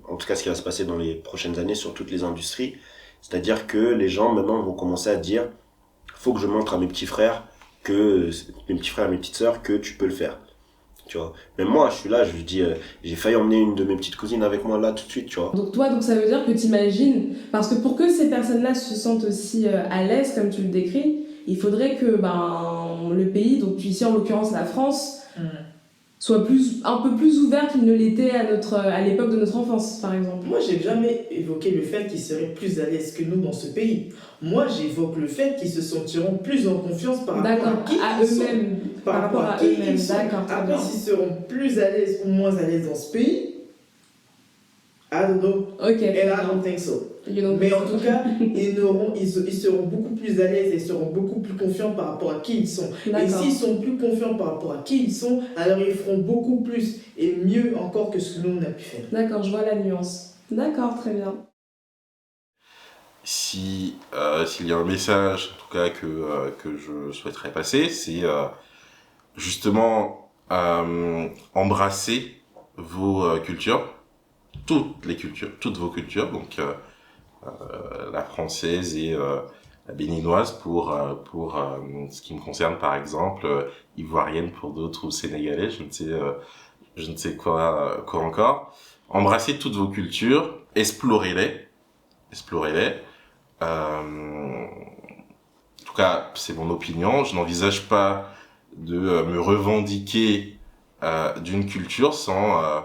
en tout cas ce qui va se passer dans les prochaines années sur toutes les industries. C'est-à-dire que les gens maintenant vont commencer à dire, faut que je montre à mes petits frères et mes petites sœurs que tu peux le faire. Tu vois. Même moi, je suis là, je dis, j'ai failli emmener une de mes petites cousines avec moi là tout de suite, tu vois. Donc toi, ça veut dire que t'imagines, parce que pour que ces personnes-là se sentent aussi à l'aise, comme tu le décris, il faudrait que le pays, donc ici en l'occurrence la France, soit un peu plus ouvert qu'il ne l'était à l'époque de notre enfance, par exemple. Moi, j'ai jamais évoqué le fait qu'ils seraient plus à l'aise que nous dans ce pays. Moi, j'évoque le fait qu'ils se sentiront plus en confiance par rapport à qui ils sont. eux-mêmes. par rapport à qui eux-mêmes. ils sont. D'accord, très Après, bien. s'ils seront plus à l'aise ou moins à l'aise dans ce pays, I don't know. Ok. And I don't think so. Mais en tout cas, ils seront beaucoup plus à l'aise et seront beaucoup plus confiants par rapport à qui ils sont. Et D'accord. s'ils sont plus confiants par rapport à qui ils sont, alors ils feront beaucoup plus et mieux encore que ce que nous on a pu faire. D'accord, je vois la nuance. D'accord, très bien. S'il y a un message, en tout cas, que je souhaiterais passer, c'est justement embrasser vos cultures, toutes vos cultures, donc la française et la béninoise pour ce qui me concerne, par exemple, ivoirienne pour d'autres ou sénégalais, je ne sais quoi encore. Embrassez toutes vos cultures, explorez-les. En tout cas, c'est mon opinion. Je n'envisage pas de me revendiquer d'une culture sans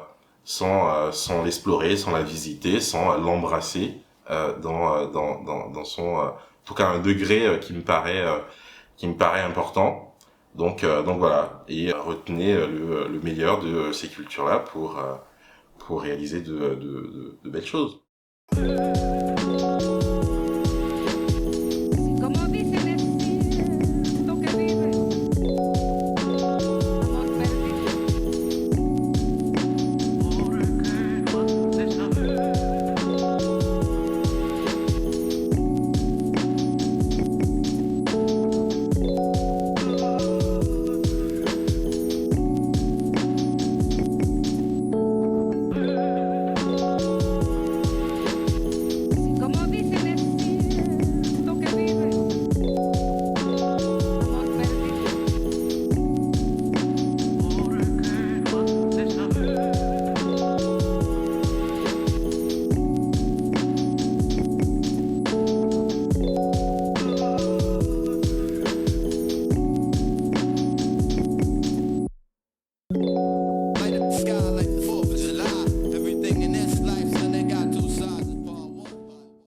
l'explorer, sans la visiter, sans l'embrasser dans son, en tout cas, un degré qui me paraît important. Donc voilà. Et retenez le meilleur de ces cultures-là pour réaliser de belles choses.